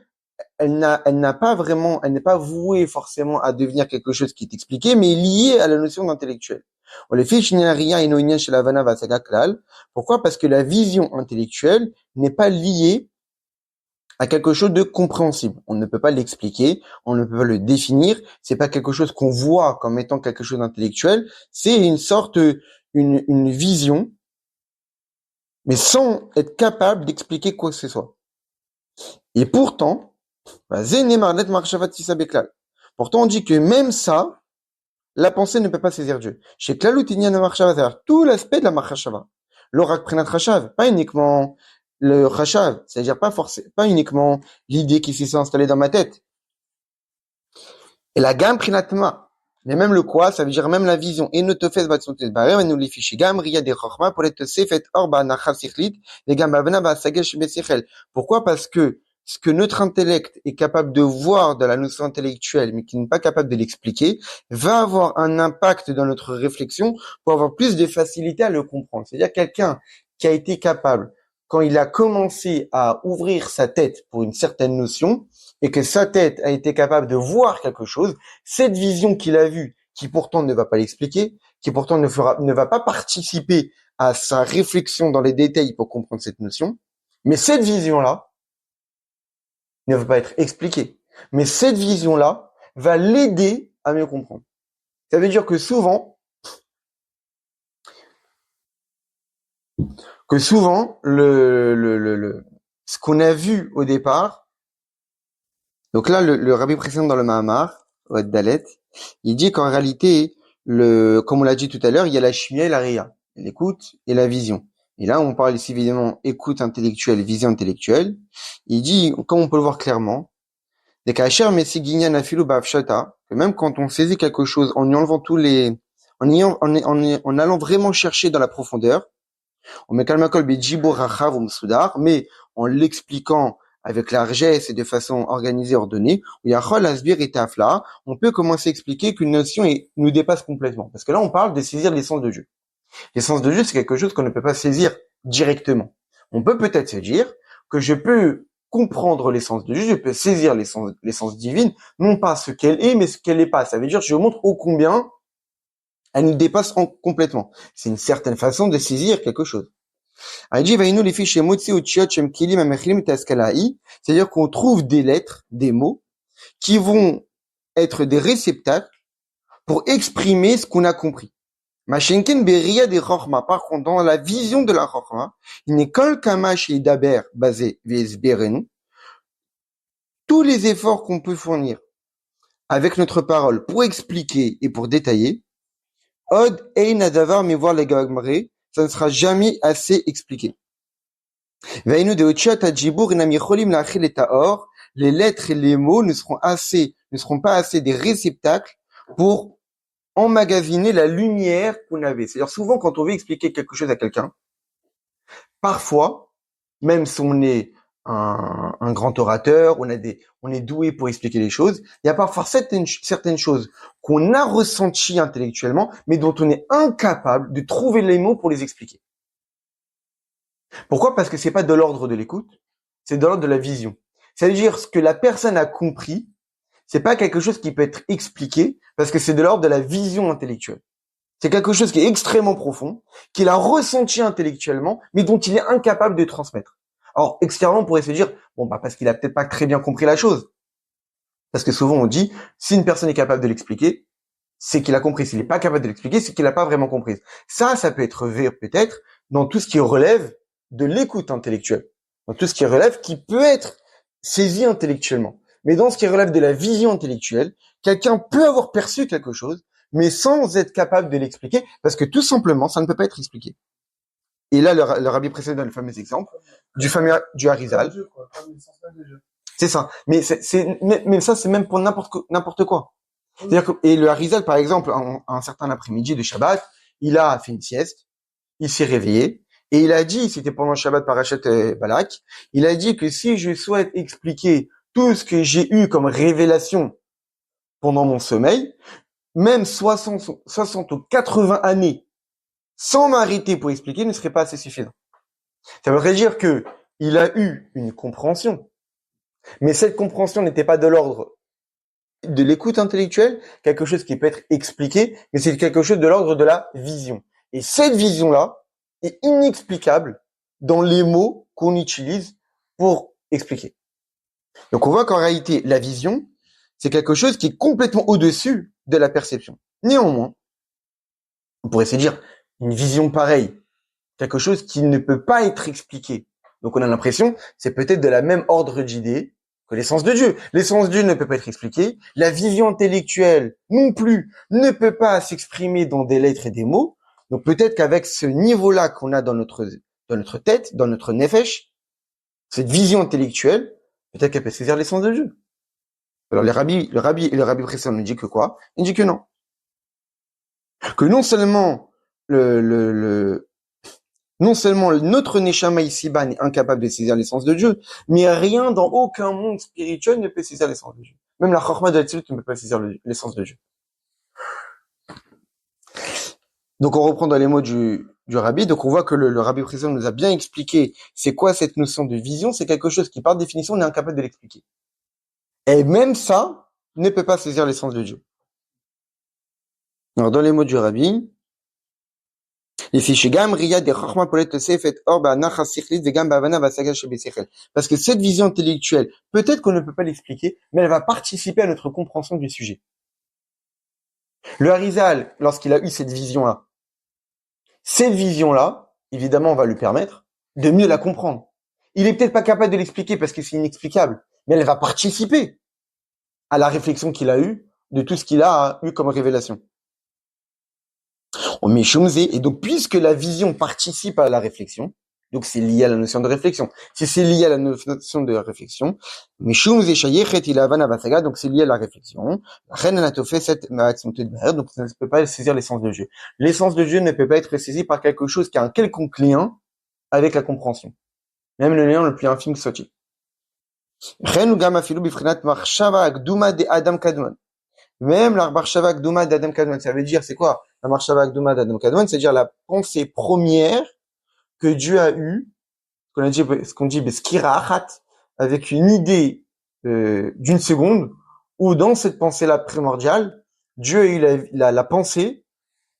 [SPEAKER 1] n'est pas vouée forcément à devenir quelque chose qui est expliqué, mais liée à la notion d'intellectuel. Pourquoi? Parce que la vision intellectuelle n'est pas liée à quelque chose de compréhensible. On ne peut pas l'expliquer, on ne peut pas le définir, c'est pas quelque chose qu'on voit comme étant quelque chose d'intellectuel, c'est une sorte, une vision, mais sans être capable d'expliquer quoi que ce soit. Et pourtant, pourtant on dit que même ça, la pensée ne peut pas saisir Dieu. Chez Klaloutinyan Marshava, c'est-à-dire tout l'aspect de la Marshava. L'orak prenat Rashav, pas uniquement le Rashav, c'est-à-dire pas uniquement l'idée qui s'est installée dans ma tête. Et la gamme prinatma, mais même le quoi, ça veut dire même la vision. Et ne te fais pas de barre, nous les fichiers gamme, ria des chorma, pour être sefet orba nachasichlit, les gamme avena ba sagesh besichel. Pourquoi? Parce que ce que notre intellect est capable de voir de la notion intellectuelle, mais qui n'est pas capable de l'expliquer, va avoir un impact dans notre réflexion pour avoir plus de facilité à le comprendre. C'est-à-dire quelqu'un qui a été capable, quand il a commencé à ouvrir sa tête pour une certaine notion, et que sa tête a été capable de voir quelque chose, cette vision qu'il a vue, qui pourtant ne va pas l'expliquer, qui pourtant ne va pas participer à sa réflexion dans les détails pour comprendre cette notion, mais cette vision-là ne va pas être expliquée. Mais cette vision-là va l'aider à mieux comprendre. Ça veut dire que souvent, ce qu'on a vu au départ, donc là, le rabbi précédent dans le Mahamar, au Dalet, il dit qu'en réalité, comme on l'a dit tout à l'heure, il y a la chimia et la réa, l'écoute et la vision. Et là, on parle ici évidemment écoute intellectuelle, vision intellectuelle. Il dit, comme on peut le voir clairement, que même quand on saisit quelque chose en y enlevant en allant vraiment chercher dans la profondeur, mais en l'expliquant avec largesse et de façon organisée, ordonnée, on peut commencer à expliquer qu'une notion nous dépasse complètement. Parce que là, on parle de saisir l'essence de Dieu. L'essence de Dieu, c'est quelque chose qu'on ne peut pas saisir directement. On peut peut-être se dire que je peux comprendre l'essence de Dieu, je peux saisir l'essence divine, non pas ce qu'elle est, mais ce qu'elle n'est pas. Ça veut dire, je montre ô combien elle nous dépasse complètement. C'est une certaine façon de saisir quelque chose. C'est-à-dire qu'on trouve des lettres, des mots, qui vont être des réceptacles pour exprimer ce qu'on a compris. Par contre, dans la vision de la chorma, il n'est qu'un kamash et daber basé vesberenu. Tous les efforts qu'on peut fournir avec notre parole pour expliquer et pour détailler, od ein adavar mais voir les gagmaré, ça ne sera jamais assez expliqué. Les lettres et les mots ne seront pas assez des réceptacles pour emmagasiner la lumière qu'on avait. C'est-à-dire souvent quand on veut expliquer quelque chose à quelqu'un, parfois, même si on est un grand orateur, on est doué pour expliquer les choses. Il y a parfois certaines choses qu'on a ressenties intellectuellement, mais dont on est incapable de trouver les mots pour les expliquer. Pourquoi? Parce que c'est pas de l'ordre de l'écoute, c'est de l'ordre de la vision. C'est-à-dire ce que la personne a compris, c'est pas quelque chose qui peut être expliqué parce que c'est de l'ordre de la vision intellectuelle. C'est quelque chose qui est extrêmement profond, qu'il a ressenti intellectuellement, mais dont il est incapable de transmettre. Alors, extérieurement, on pourrait se dire, parce qu'il a peut-être pas très bien compris la chose. Parce que souvent, on dit, si une personne est capable de l'expliquer, c'est qu'il a compris. S'il n'est pas capable de l'expliquer, c'est qu'il n'a pas vraiment compris. Ça peut être vrai, peut-être, dans tout ce qui relève de l'écoute intellectuelle. Dans tout ce qui relève qui peut être saisi intellectuellement. Mais dans ce qui relève de la vision intellectuelle, quelqu'un peut avoir perçu quelque chose, mais sans être capable de l'expliquer, parce que tout simplement, ça ne peut pas être expliqué. Et là, le rabbi précédent donne le fameux exemple du Harizal. C'est ça. Mais ça, c'est même pour n'importe quoi. C'est-à-dire que, et le Harizal, par exemple, un certain après-midi de Shabbat, il a fait une sieste, il s'est réveillé, et il a dit, c'était pendant Shabbat Parashat Balak, il a dit que si je souhaite expliquer tout ce que j'ai eu comme révélation pendant mon sommeil, même 60 ou 80 années sans m'arrêter pour expliquer ne serait pas assez suffisant. Ça voudrait dire que il a eu une compréhension, mais cette compréhension n'était pas de l'ordre de l'écoute intellectuelle, quelque chose qui peut être expliqué, mais c'est quelque chose de l'ordre de la vision. Et cette vision-là est inexplicable dans les mots qu'on utilise pour expliquer. Donc on voit qu'en réalité, la vision, c'est quelque chose qui est complètement au-dessus de la perception. Néanmoins, on pourrait se dire, une vision pareille, quelque chose qui ne peut pas être expliqué. Donc on a l'impression, c'est peut-être de la même ordre d'idée que l'essence de Dieu. L'essence de Dieu ne peut pas être expliquée. La vision intellectuelle non plus ne peut pas s'exprimer dans des lettres et des mots. Donc peut-être qu'avec ce niveau-là qu'on a dans notre tête, dans notre nefesh, cette vision intellectuelle, peut-être qu'elle peut saisir l'essence de Dieu. Alors le rabbi précédent nous dit que quoi? Il dit que non. Que non seulement notre neshama ici-bas est incapable de saisir l'essence de Dieu, mais rien dans aucun monde spirituel ne peut saisir l'essence de Dieu. Même la chorma de l'Atzilut ne peut pas saisir l'essence de Dieu. Donc on reprend dans les mots du rabbi. Donc on voit que le rabbi précédent nous a bien expliqué c'est quoi cette notion de vision. C'est quelque chose qui par définition on est incapable de l'expliquer. Et même ça ne peut pas saisir l'essence de Dieu. Alors dans les mots du rabbi, parce que cette vision intellectuelle, peut-être qu'on ne peut pas l'expliquer, mais elle va participer à notre compréhension du sujet. Le Harizal, lorsqu'il a eu cette vision-là, évidemment, va lui permettre de mieux la comprendre. Il est peut-être pas capable de l'expliquer parce que c'est inexplicable, mais elle va participer à la réflexion qu'il a eue de tout ce qu'il a eu comme révélation. Et donc, puisque la vision participe à la réflexion, donc c'est lié à la notion de réflexion. Si c'est lié à la notion de réflexion, donc c'est lié à la réflexion. Donc ça ne peut pas saisir l'essence de Dieu. L'essence de Dieu ne peut pas être saisie par quelque chose qui a un quelconque lien avec la compréhension. Même le lien le plus infime que soit-il. Même la marshava akdouma d'Adam Kadmon, ça veut dire, c'est quoi la marshava akdouma d'Adam Kadmon? C'est-à-dire la pensée première que Dieu a eue, ce qu'on dit beskira achat, avec une idée d'une seconde, où dans cette pensée-là primordiale, Dieu a eu la pensée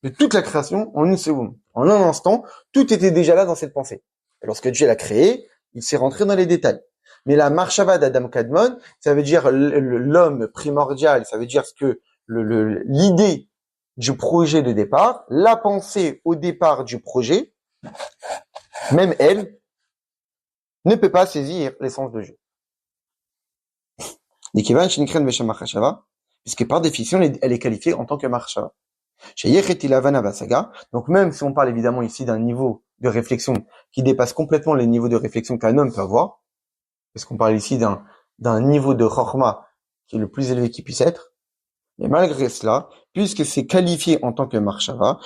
[SPEAKER 1] de toute la création en une seconde. En un instant, tout était déjà là dans cette pensée. Et lorsque Dieu l'a créé, il s'est rentré dans les détails. Mais la marshava d'Adam Kadmon, ça veut dire l'homme primordial, ça veut dire ce que l'idée du projet de départ, la pensée au départ du projet, même elle, ne peut pas saisir l'essence de Dieu. Puisque par définition, elle est qualifiée en tant que marshava. Donc même si on parle évidemment ici d'un niveau de réflexion qui dépasse complètement les niveaux de réflexion qu'un homme peut avoir, parce qu'on parle ici d'un niveau de chorma qui est le plus élevé qui puisse être. Mais malgré cela, puisque c'est qualifié en tant que marshava,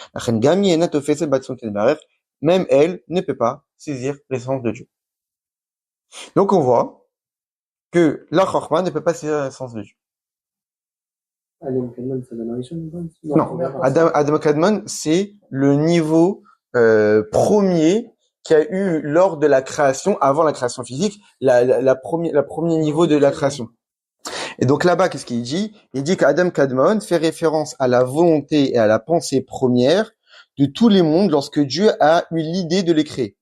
[SPEAKER 1] même elle ne peut pas saisir l'essence de Dieu. Donc, on voit que la Chorma ne peut pas saisir l'essence de Dieu.
[SPEAKER 2] Adam Kadmon, c'est Adam Rishon?
[SPEAKER 1] Non, Adam Kadmon, c'est le niveau premier qu'il y a eu lors de la création, avant la création physique, la premier niveau de la création. Et donc là-bas, qu'est-ce qu'il dit? Il dit qu'Adam Kadmon fait référence à la volonté et à la pensée première de tous les mondes lorsque Dieu a eu l'idée de les créer.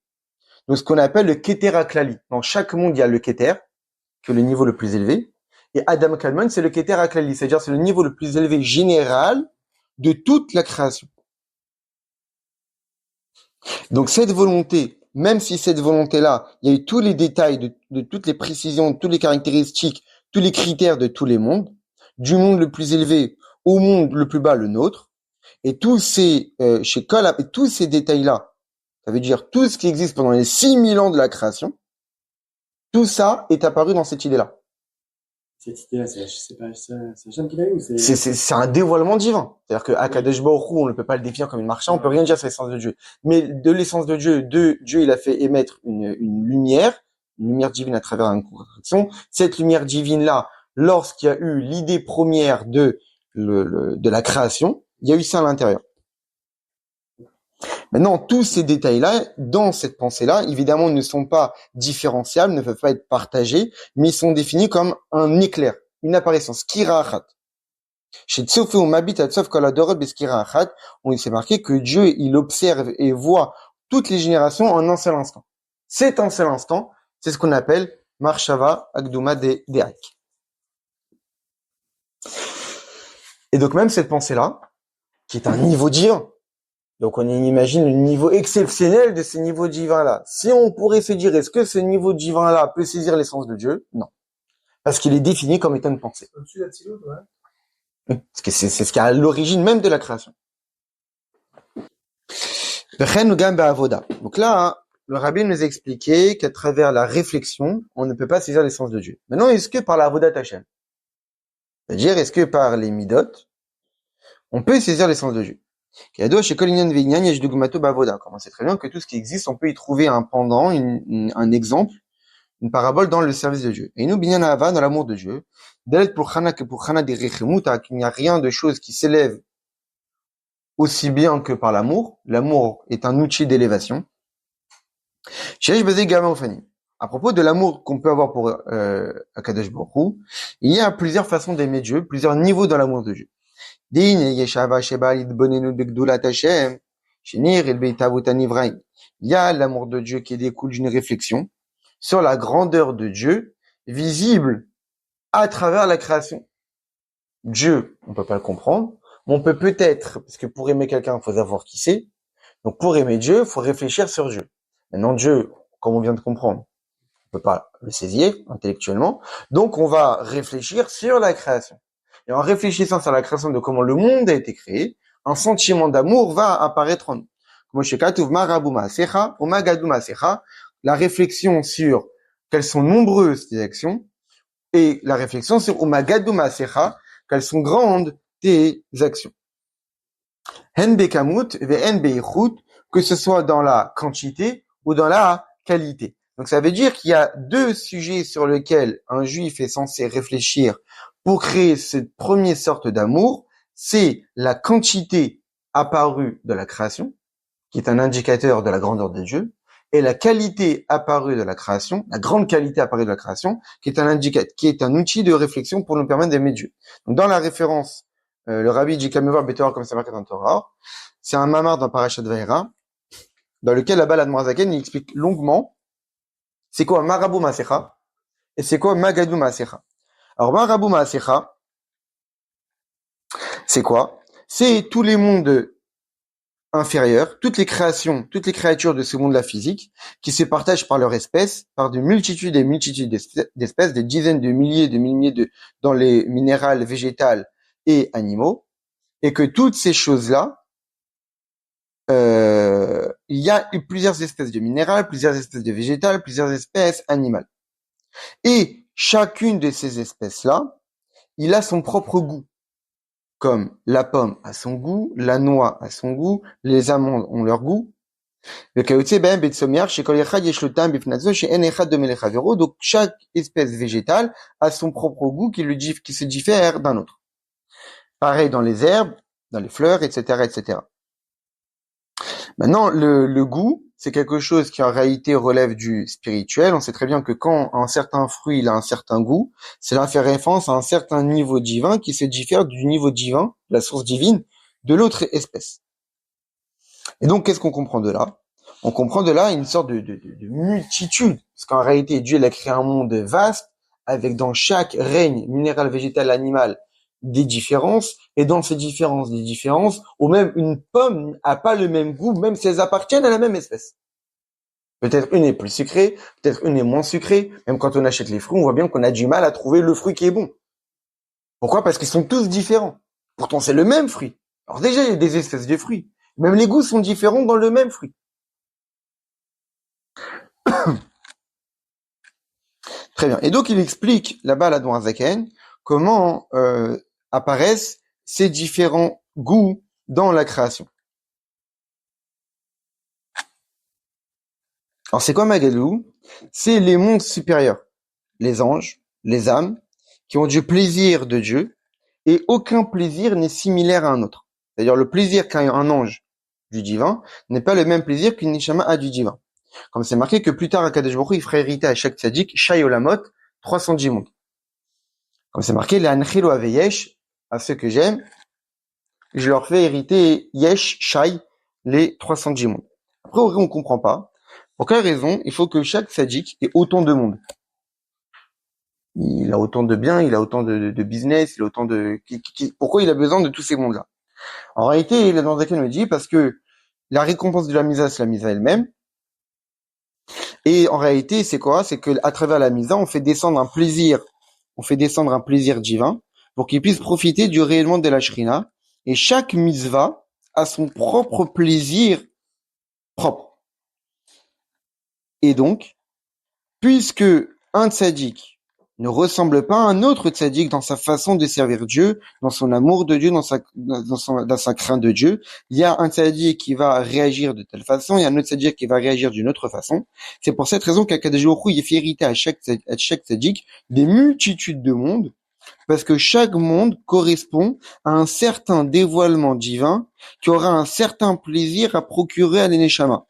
[SPEAKER 1] Donc ce qu'on appelle le Keter Aklali. Dans chaque monde, il y a le Keter, qui est le niveau le plus élevé. Et Adam Kadmon, c'est le Keter Aklali, c'est-à-dire c'est le niveau le plus élevé général de toute la création. Donc cette volonté, même si cette volonté-là, il y a eu tous les détails de toutes les précisions, toutes les caractéristiques, tous les critères de tous les mondes, du monde le plus élevé au monde le plus bas, le nôtre, et tous ces chez Kol, et tous ces détails-là, ça veut dire tout ce qui existe pendant les 6000 ans de la création, tout ça est apparu dans cette idée-là.
[SPEAKER 2] Cette idée-là, c'est Hachem qui l'a eu,
[SPEAKER 1] c'est un dévoilement divin. C'est-à-dire que Akadosh Baruch Hu, on ne peut pas le définir comme une marche, on peut rien dire sur l'essence de Dieu. Mais de l'essence de Dieu, Dieu, il a fait émettre une lumière divine à travers une correction. Cette lumière divine-là, lorsqu'il y a eu l'idée première de la création, il y a eu ça à l'intérieur. Maintenant, tous ces détails-là, dans cette pensée-là, évidemment, ne sont pas différenciables, ne peuvent pas être partagés, mais ils sont définis comme un éclair, une apparition, skira achat. Chez Tsofe ou Mabit Atsof Koladorot Beskira achat, on s'est marqué que Dieu, il observe et voit toutes les générations en un seul instant. C'est un seul instant, c'est ce qu'on appelle Marshava Agduma de Hak. Et donc même cette pensée-là, qui est un niveau divin, donc on imagine le niveau exceptionnel de ce niveau divin-là. Si on pourrait se dire, est-ce que ce niveau divin-là peut saisir l'essence de Dieu? Non. Parce qu'il est défini comme étant une pensée.
[SPEAKER 3] Au-dessus de la Tzilut, ouais.
[SPEAKER 1] Parce que c'est ce qui est à l'origine même de la création. Donc là, le rabbin nous a expliqué qu'à travers la réflexion, on ne peut pas saisir l'essence de Dieu. Maintenant, est-ce que par la avodat Hashem? C'est-à-dire, est-ce que par les midot, on peut saisir l'essence de Dieu? Comme on sait très bien que tout ce qui existe, on peut y trouver un pendant, un exemple, une parabole dans le service de Dieu. Et nous, binyan ahava, dans l'amour de Dieu, d'être pour Chana que pour Chana des rechemuta, qu'il n'y a rien de chose qui s'élève aussi bien que par l'amour. L'amour est un outil d'élévation. À propos de l'amour qu'on peut avoir pour Akadosh Baruch Hu, il y a plusieurs façons d'aimer Dieu, plusieurs niveaux dans l'amour de Dieu. Il y a l'amour de Dieu qui découle d'une réflexion sur la grandeur de Dieu, visible à travers la création. Dieu, on peut pas le comprendre, mais on peut peut-être, parce que pour aimer quelqu'un, il faut savoir qui c'est. Donc pour aimer Dieu, il faut réfléchir sur Dieu. Maintenant Dieu, comme on vient de comprendre, on peut pas le saisir intellectuellement, donc on va réfléchir sur la création. Et en réfléchissant sur la création de comment le monde a été créé, un sentiment d'amour va apparaître en nous. La réflexion sur quelles sont nombreuses tes actions, et la réflexion sur quelles sont grandes tes actions. Que ce soit dans la quantité ou dans la qualité. Donc ça veut dire qu'il y a deux sujets sur lesquels un juif est censé réfléchir pour créer cette première sorte d'amour. C'est la quantité apparue de la création, qui est un indicateur de la grandeur de Dieu, et la qualité apparue de la création, la grande qualité apparue de la création, qui est un indicateur, qui est un outil de réflexion pour nous permettre d'aimer Dieu. Donc dans la référence, le rabbi dit Kamevar Betorah comme c'est marqué dans le Torah, c'est un mamar dans Parashat Vayera, dans lequel là-bas l'Admorazaken il explique longuement c'est quoi Marabou Masecha et c'est quoi Magadou Masecha. Alors Marabou Masecha, c'est quoi? C'est tous les mondes inférieurs, toutes les créations, toutes les créatures de ce monde de la physique qui se partagent par leur espèce, par de multitudes et multitudes d'espèces, des dizaines de milliers dans les minérales, végétales et animaux, et que toutes ces choses-là, il y a plusieurs espèces de minérales, plusieurs espèces de végétales, plusieurs espèces animales. Et chacune de ces espèces-là, il a son propre goût. Comme la pomme a son goût, la noix a son goût, les amandes ont leur goût. Donc, chaque espèce végétale a son propre goût qui se diffère d'un autre. Pareil dans les herbes, dans les fleurs, etc., etc. Maintenant, le goût, c'est quelque chose qui en réalité relève du spirituel. On sait très bien que quand un certain fruit il a un certain goût, cela fait référence à un certain niveau divin qui se diffère du niveau divin, la source divine, de l'autre espèce. Et donc, qu'est-ce qu'on comprend de là? On comprend de là une sorte de multitude. Parce qu'en réalité, Dieu il a créé un monde vaste, avec dans chaque règne minéral, végétal, animal, des différences, et dans ces différences, des différences, ou même une pomme n'a pas le même goût, même si elles appartiennent à la même espèce. Peut-être une est plus sucrée, peut-être une est moins sucrée. Même quand on achète les fruits, on voit bien qu'on a du mal à trouver le fruit qui est bon. Pourquoi? Parce qu'ils sont tous différents. Pourtant, c'est le même fruit. Alors déjà, il y a des espèces de fruits. Même les goûts sont différents dans le même fruit. Très bien. Et donc, il explique là-bas à la Doin Zaken comment apparaissent ces différents goûts dans la création. Alors, c'est quoi Magadou? C'est les mondes supérieurs, les anges, les âmes, qui ont du plaisir de Dieu, et aucun plaisir n'est similaire à un autre. C'est-à-dire, le plaisir qu'a un ange du divin n'est pas le même plaisir qu'une neshama a du divin. Comme c'est marqué que plus tard, Akadosh Baruch Hu, il fera hériter à chaque tzaddik, Shai Olamot, 310 mondes. Comme c'est marqué, la Anchilo Aveyesh, à ceux que j'aime, je leur fais hériter Yesh, Shai, les 310 mondes. Après, on comprend pas. Pour quelle raison il faut que chaque tzaddik ait autant de mondes? Il a autant de biens, il a autant de business, il a autant de... Pourquoi il a besoin de tous ces mondes-là? En réalité, la Zaken me dit parce que la récompense de la misa, c'est la misa elle-même. Et en réalité, c'est quoi? C'est que à travers la misa, on fait descendre un plaisir divin pour qu'il puisse profiter du rayonnement de la Shrina. Et chaque mitzvah a son propre plaisir propre. Et donc, puisque un tzaddik ne ressemble pas à un autre tzaddik dans sa façon de servir Dieu, dans son amour de Dieu, dans sa crainte de Dieu, il y a un tzaddik qui va réagir de telle façon, il y a un autre tzaddik qui va réagir d'une autre façon. C'est pour cette raison qu'Akadosh Baruch Hu, il fait hériter à chaque tzaddik des multitudes de mondes, parce que chaque monde correspond à un certain dévoilement divin qui aura un certain plaisir à procurer à l'Eneshama.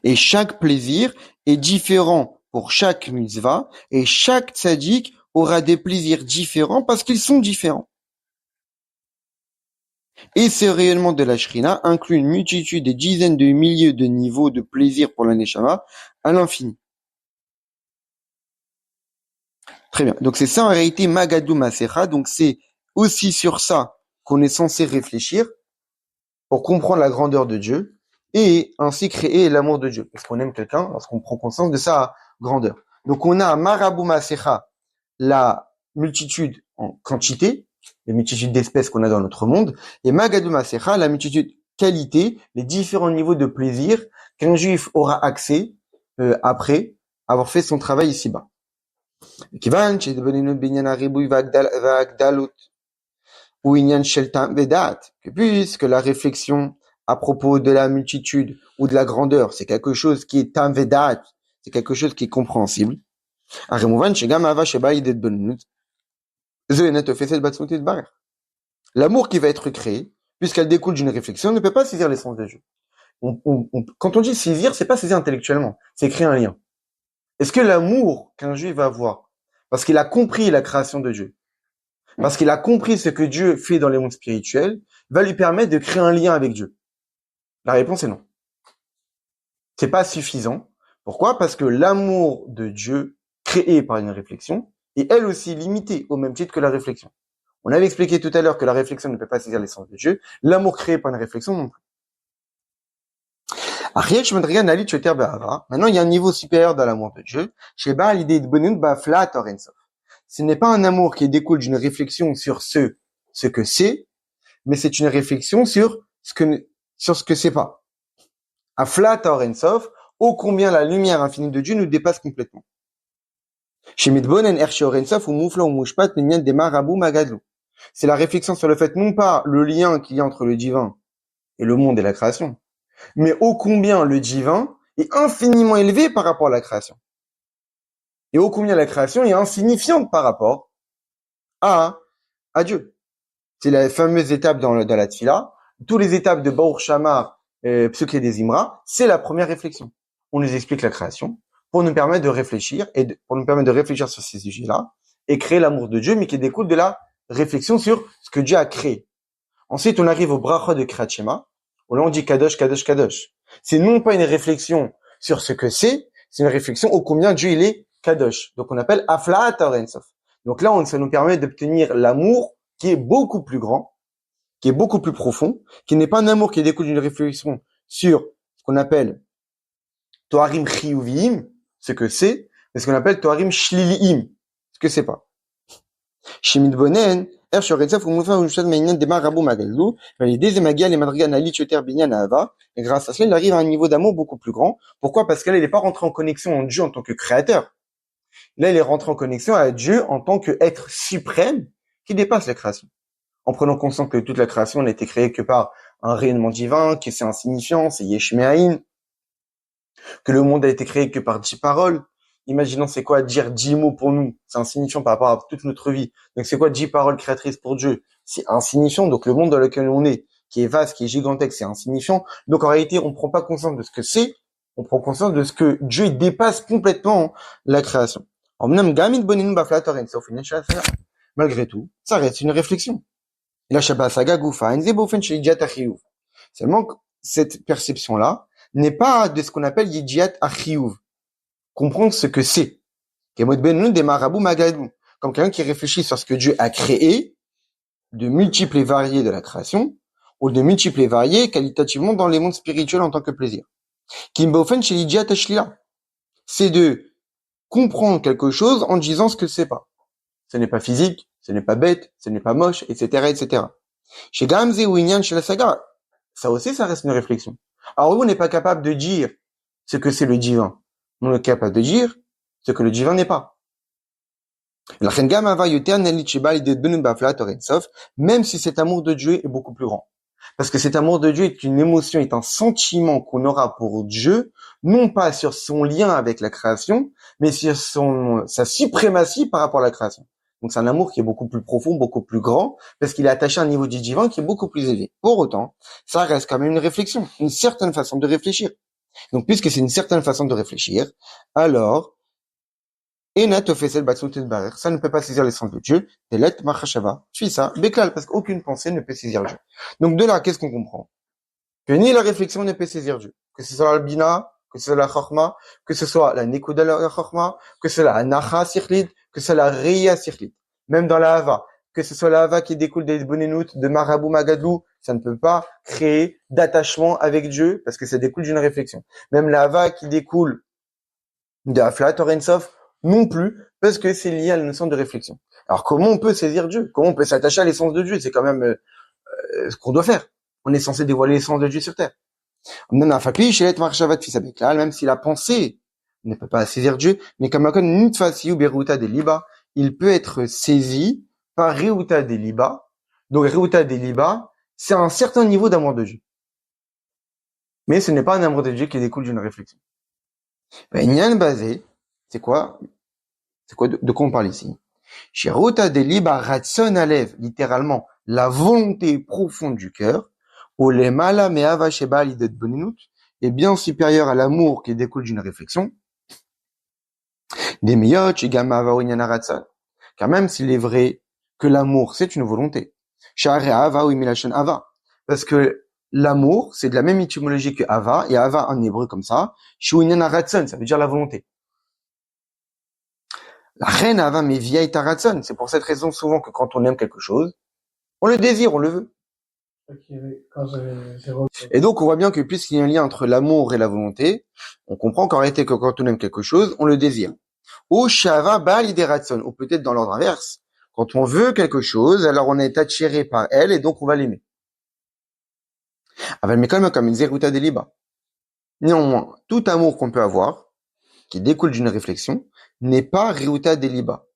[SPEAKER 1] Et chaque plaisir est différent pour chaque mitzvah, et chaque tzaddik aura des plaisirs différents parce qu'ils sont différents. Et ce rayonnement de la Shrina inclut une multitude des dizaines de milliers de niveaux de plaisir pour la Neshama à l'infini. Très bien. Donc c'est ça en réalité Magadou Masecha. Donc c'est aussi sur ça qu'on est censé réfléchir pour comprendre la grandeur de Dieu et ainsi créer l'amour de Dieu. Parce qu'on aime quelqu'un lorsqu'on prend conscience de sa grandeur. Donc on a Marabou Masecha, la multitude en quantité, les multitudes d'espèces qu'on a dans notre monde, et Magadou Masecha, la multitude qualité, les différents niveaux de plaisir qu'un juif aura accès après avoir fait son travail ici-bas. Que puisque la réflexion à propos de la multitude ou de la grandeur, c'est quelque chose qui est tam vedat, c'est quelque chose qui est compréhensible. L'amour qui va être créé, puisqu'elle découle d'une réflexion, ne peut pas saisir l'essence de Dieu. Quand on dit saisir, c'est pas saisir intellectuellement, c'est créer un lien. Est-ce que l'amour qu'un juif va avoir, parce qu'il a compris la création de Dieu, parce qu'il a compris ce que Dieu fait dans les mondes spirituels, va lui permettre de créer un lien avec Dieu? La réponse est non. C'est pas suffisant. Pourquoi? Parce que l'amour de Dieu créé par une réflexion est elle aussi limitée au même titre que la réflexion. On avait expliqué tout à l'heure que la réflexion ne peut pas saisir l'essence de Dieu, l'amour créé par une réflexion non plus. Maintenant, il y a un niveau supérieur dans l'amour de Dieu. Ce n'est pas un amour qui découle d'une réflexion sur ce que c'est, mais c'est une réflexion sur ce que c'est pas. Aflat Orensof, ô combien la lumière infinie de Dieu nous dépasse complètement. C'est la réflexion sur le fait, non pas le lien qu'il y a entre le divin et le monde et la création, Mais ô combien le divin est infiniment élevé par rapport à la création. Et ô combien la création est insignifiante par rapport à Dieu. C'est la fameuse étape dans la Tfila. Toutes les étapes de Baruch Shama, Psuké des Imra, c'est la première réflexion. On nous explique la création pour nous permettre de réfléchir pour nous permettre de réfléchir sur ces sujets-là et créer l'amour de Dieu, mais qui découle de la réflexion sur ce que Dieu a créé. Ensuite, on arrive au bracha de Kriyat Shema, où là on dit Kadosh, Kadosh, Kadosh. C'est non pas une réflexion sur ce que c'est une réflexion au combien Dieu il est Kadosh. Donc on appelle Aflaat Or Sof. Donc là, ça nous permet d'obtenir l'amour qui est beaucoup plus grand, qui est beaucoup plus profond, qui n'est pas un amour qui découle d'une réflexion sur ce qu'on appelle Toharim Chiyuvim, ce que c'est, mais ce qu'on appelle Toharim Shliliim, ce que c'est pas. Shemit Bonen, et grâce à cela, il arrive à un niveau d'amour beaucoup plus grand. Pourquoi? Parce que là, il n'est pas rentré en connexion en Dieu en tant que créateur. Là, il est rentré en connexion à Dieu en tant qu'être suprême qui dépasse la création. En prenant conscience que toute la création n'a été créée que par un rayonnement divin, que c'est insignifiant, c'est Yesh Me'ayin, que le monde a été créé que par 10 paroles. Imaginons c'est quoi dire 10 mots pour nous, c'est insignifiant par rapport à toute notre vie. Donc c'est quoi 10 paroles créatrices pour Dieu? C'est insignifiant. Donc le monde dans lequel on est, qui est vaste, qui est gigantesque, c'est insignifiant. Donc en réalité, on prend pas conscience de ce que c'est, on prend conscience de ce que Dieu dépasse complètement la création. Malgré tout, ça reste une réflexion. Seulement cette perception-là n'est pas de ce qu'on appelle Yidiat Achiyuv, comprendre ce que c'est. Comme quelqu'un qui réfléchit sur ce que Dieu a créé, de multiples et variés de la création, ou de multiples et variés qualitativement dans les mondes spirituels en tant que plaisir. C'est de comprendre quelque chose en disant ce que c'est pas. Ce n'est pas physique, ce n'est pas bête, ce n'est pas moche, etc., etc. Chez Gamze ou Inyan chez la saga, ça aussi, ça reste une réflexion. Alors, on n'est pas capable de dire ce que c'est le divin. On est capable de dire ce que le divin n'est pas. Même si cet amour de Dieu est beaucoup plus grand. Parce que cet amour de Dieu est une émotion, est un sentiment qu'on aura pour Dieu, non pas sur son lien avec la création, mais sur sa suprématie par rapport à la création. Donc c'est un amour qui est beaucoup plus profond, beaucoup plus grand, parce qu'il est attaché à un niveau du divin qui est beaucoup plus élevé. Pour autant, ça reste quand même une réflexion, une certaine façon de réfléchir. Donc puisque c'est une certaine façon de réfléchir, alors ça ne peut pas saisir l'essence de Dieu. Tu fais ça, Beklal, parce qu'aucune pensée ne peut saisir Dieu. Donc de là, qu'est-ce qu'on comprend? Que ni la réflexion ne peut saisir Dieu. Que ce soit la bina, que ce soit la chorma, que ce soit la nekuda la chorma, que ce soit la nacha sirlid, que ce soit la reya sirlid. Même dans la hava, que ce soit la hava qui découle des bonenoutes, de marabou magadlou, ça ne peut pas créer d'attachement avec Dieu, parce que ça découle d'une réflexion. Même la hava qui découle de Aflat Or Sof, non plus, parce que c'est lié à la notion de réflexion. Alors comment on peut saisir Dieu? Comment on peut s'attacher à l'essence de Dieu? C'est quand même ce qu'on doit faire. On est censé dévoiler l'essence de Dieu sur terre. Même si la pensée ne peut pas saisir Dieu, mais comme il peut être saisi par Reuta Deliba. Donc Reuta Deliba, c'est un certain niveau d'amour de Dieu. Mais ce n'est pas un amour de Dieu qui découle d'une réflexion. C'est quoi? De quoi on parle ici? Reuta Deliba Ratson Alev, littéralement, la volonté profonde du cœur, est bien supérieur à l'amour qui découle d'une réflexion. Car même s'il est vrai que l'amour, c'est une volonté. Parce que l'amour, c'est de la même étymologie que Ava, et Ava en hébreu comme ça, ça veut dire la volonté. La reine Ava mais vieille taratson. C'est pour cette raison souvent que quand on aime quelque chose, on le désire, on le veut. Et donc on voit bien que puisqu'il y a un lien entre l'amour et la volonté, on comprend qu'en réalité que quand on aime quelque chose, on le désire. Ou shava bal ideratson, ou peut-être dans l'ordre inverse, quand on veut quelque chose, alors on est attiré par elle et donc on va l'aimer. Mais comme une zeruta deliba. Néanmoins, tout amour qu'on peut avoir, qui découle d'une réflexion, n'est pas reuta deliba.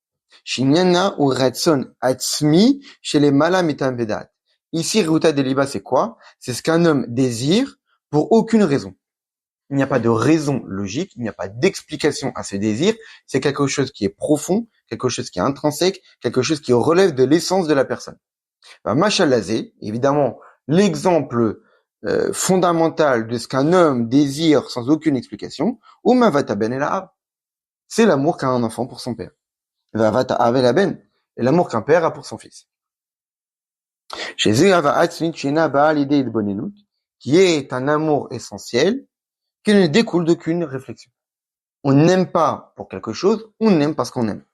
[SPEAKER 1] Shinyana ou ratson atzmi chez les malam etam vedat. Ici, reuta deliba, c'est quoi? C'est ce qu'un homme désire pour aucune raison. Il n'y a pas de raison logique, il n'y a pas d'explication à ce désir. C'est quelque chose qui est profond, quelque chose qui est intrinsèque, quelque chose qui relève de l'essence de la personne. Machalazé, évidemment, l'exemple fondamental de ce qu'un homme désire sans aucune explication, ou mavata ben el c'est l'amour qu'a un enfant pour son père. Vavata avel ben, et l'amour qu'un père a pour son fils. Chez qui est un amour essentiel, qui ne découle d'aucune réflexion. On n'aime pas pour quelque chose, on aime parce qu'on aime.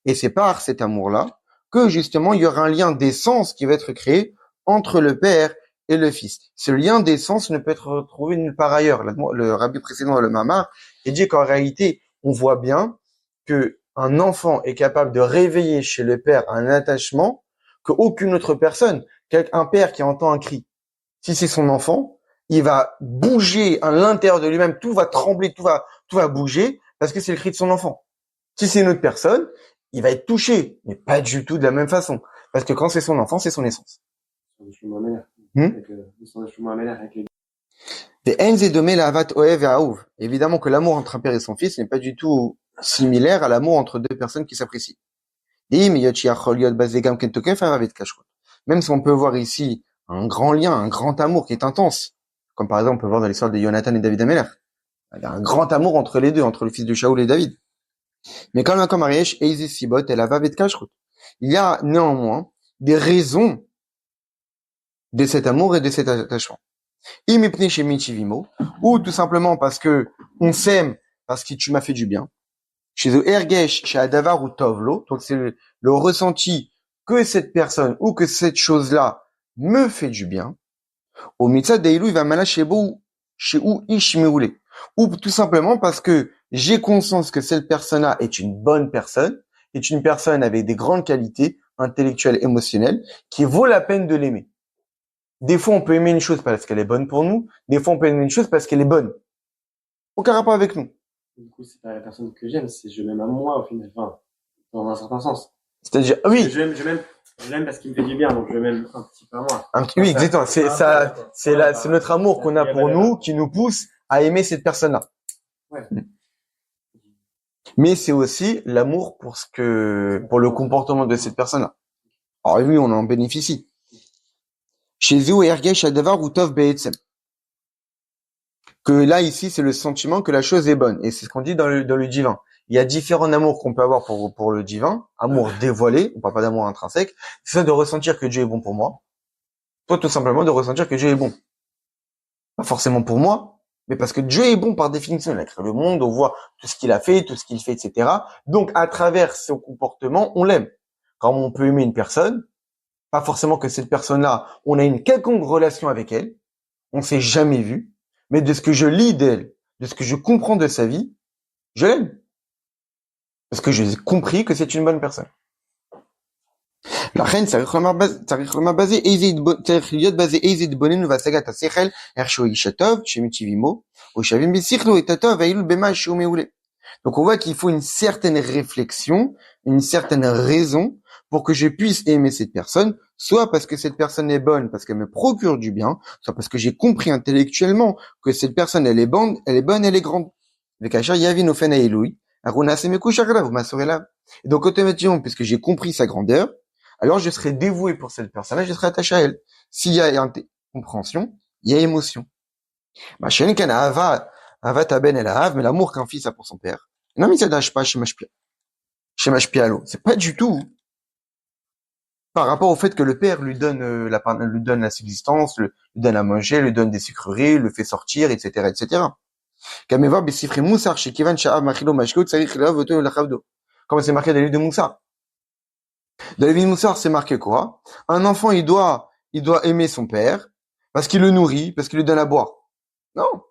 [SPEAKER 1] Et c'est par cet amour-là que justement il y aura un lien d'essence qui va être créé entre le père et le fils. Ce lien d'essence ne peut être retrouvé nulle part ailleurs. Le rabbi précédent, le Mamar, il dit qu'en réalité, on voit bien que un enfant est capable de réveiller chez le père un attachement qu'aucune autre personne, un père qui entend un cri, si c'est son enfant, il va bouger à l'intérieur de lui-même, tout va trembler, tout va bouger, parce que c'est le cri de son enfant. Si c'est une autre personne, il va être touché, mais pas du tout de la même façon. Parce que quand c'est son enfant, c'est son essence. Évidemment que l'amour entre un père et son fils n'est pas du tout similaire à l'amour entre deux personnes qui s'apprécient. Même si on peut voir ici un grand lien, un grand amour qui est intense, comme par exemple on peut voir dans l'histoire de Jonathan et David Ameller. Il y a un grand amour entre les deux, entre le fils de Shaoul et David. Mais quand comme Ariesh, Sibot, elle avait Kashrut. Il y a néanmoins des raisons de cet amour et de cet attachement. Ou tout simplement parce que on s'aime parce que tu m'as fait du bien. Chez eux, Ergesh, chez Adavar ou Tovlo, donc c'est le ressenti que cette personne ou que cette chose-là me fait du bien. Au mitzad deilu, il va mal chez ou ishmeoulé. Ou tout simplement parce que j'ai conscience que cette personne-là est une bonne personne, est une personne avec des grandes qualités intellectuelles, émotionnelles, qui vaut la peine de l'aimer. Des fois, on peut aimer une chose parce qu'elle est bonne pour nous. Des fois, on peut aimer une chose parce qu'elle est bonne. Aucun rapport avec nous.
[SPEAKER 2] Du coup, c'est pas la personne que j'aime, c'est je m'aime à moi, au final. Enfin, dans un certain sens.
[SPEAKER 1] C'est-à-dire, oui.
[SPEAKER 2] Je l'aime parce qu'il me fait du bien, donc je m'aime un petit peu à moi.
[SPEAKER 1] Oui, exactement. C'est notre amour qu'on a pour nous qui nous pousse à aimer cette personne-là.
[SPEAKER 2] Ouais.
[SPEAKER 1] Mais c'est aussi l'amour pour le comportement de cette personne-là. Alors oui, on en bénéficie. Chez Zéou et Ergesh Adavar ou Tov Be'etzem. Que là, ici, c'est le sentiment que la chose est bonne. Et c'est ce qu'on dit dans le divin. Il y a différents amours qu'on peut avoir pour le divin. Amour dévoilé, on parle pas d'amour intrinsèque. C'est ça de ressentir que Dieu est bon pour moi. Toi, tout simplement, de ressentir que Dieu est bon. Pas forcément pour moi, mais parce que Dieu est bon par définition. Il a créé le monde, on voit tout ce qu'il a fait, tout ce qu'il fait, etc. Donc, à travers son comportement, on l'aime. Quand on peut aimer une personne, pas forcément que cette personne-là, on a une quelconque relation avec elle, on s'est jamais vu, mais de ce que je lis d'elle, de ce que je comprends de sa vie, je l'aime. Parce que j'ai compris que c'est une bonne personne. La reine, צריך basé donc on voit qu'il faut une certaine réflexion, une certaine raison pour que je puisse aimer cette personne, soit parce que cette personne est bonne, parce qu'elle me procure du bien, soit parce que j'ai compris intellectuellement que cette personne elle est bonne, elle est grande. Et donc automatiquement, puisque j'ai compris sa grandeur, alors je serai dévoué pour cette personne-là, je serai attaché à elle. S'il y a compréhension, il y a émotion. Mais l'amour qu'un fils a pour son père, non, mais ça n'attache pas chez Mashpialo. C'est pas du tout par rapport au fait que le père lui donne la subsistance, lui donne à manger, lui donne des sucreries, le fait sortir, etc., etc. Comme c'est marqué dans le livre de Moussa. Dans le livre de Moussa, c'est marqué quoi? Un enfant, il doit aimer son père parce qu'il le nourrit, parce qu'il lui donne à boire. Non.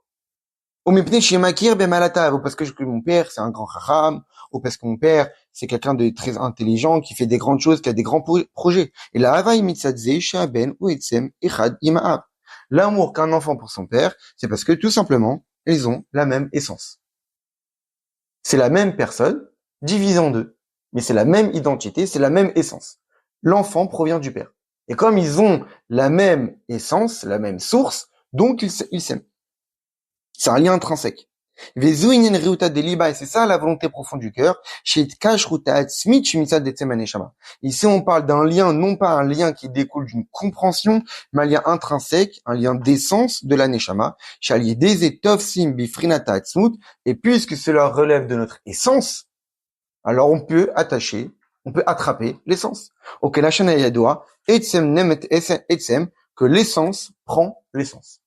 [SPEAKER 1] Ou parce que mon père, c'est un grand chacham, ou parce que mon père, c'est quelqu'un de très intelligent, qui fait des grandes choses, qui a des grands projets. Et l'amour qu'un enfant pour son père, c'est parce que tout simplement, ils ont la même essence. C'est la même personne, divisée en deux. Mais c'est la même identité, c'est la même essence. L'enfant provient du père. Et comme ils ont la même essence, la même source, donc ils s'aiment. C'est un lien intrinsèque. Et c'est ça la volonté profonde du cœur. Ici, on parle d'un lien, non pas un lien qui découle d'une compréhension, mais un lien intrinsèque, un lien d'essence de la neshama. Et puisque cela relève de notre essence, alors on peut attraper l'essence. Ok, la shana yadoa, que l'essence prend l'essence.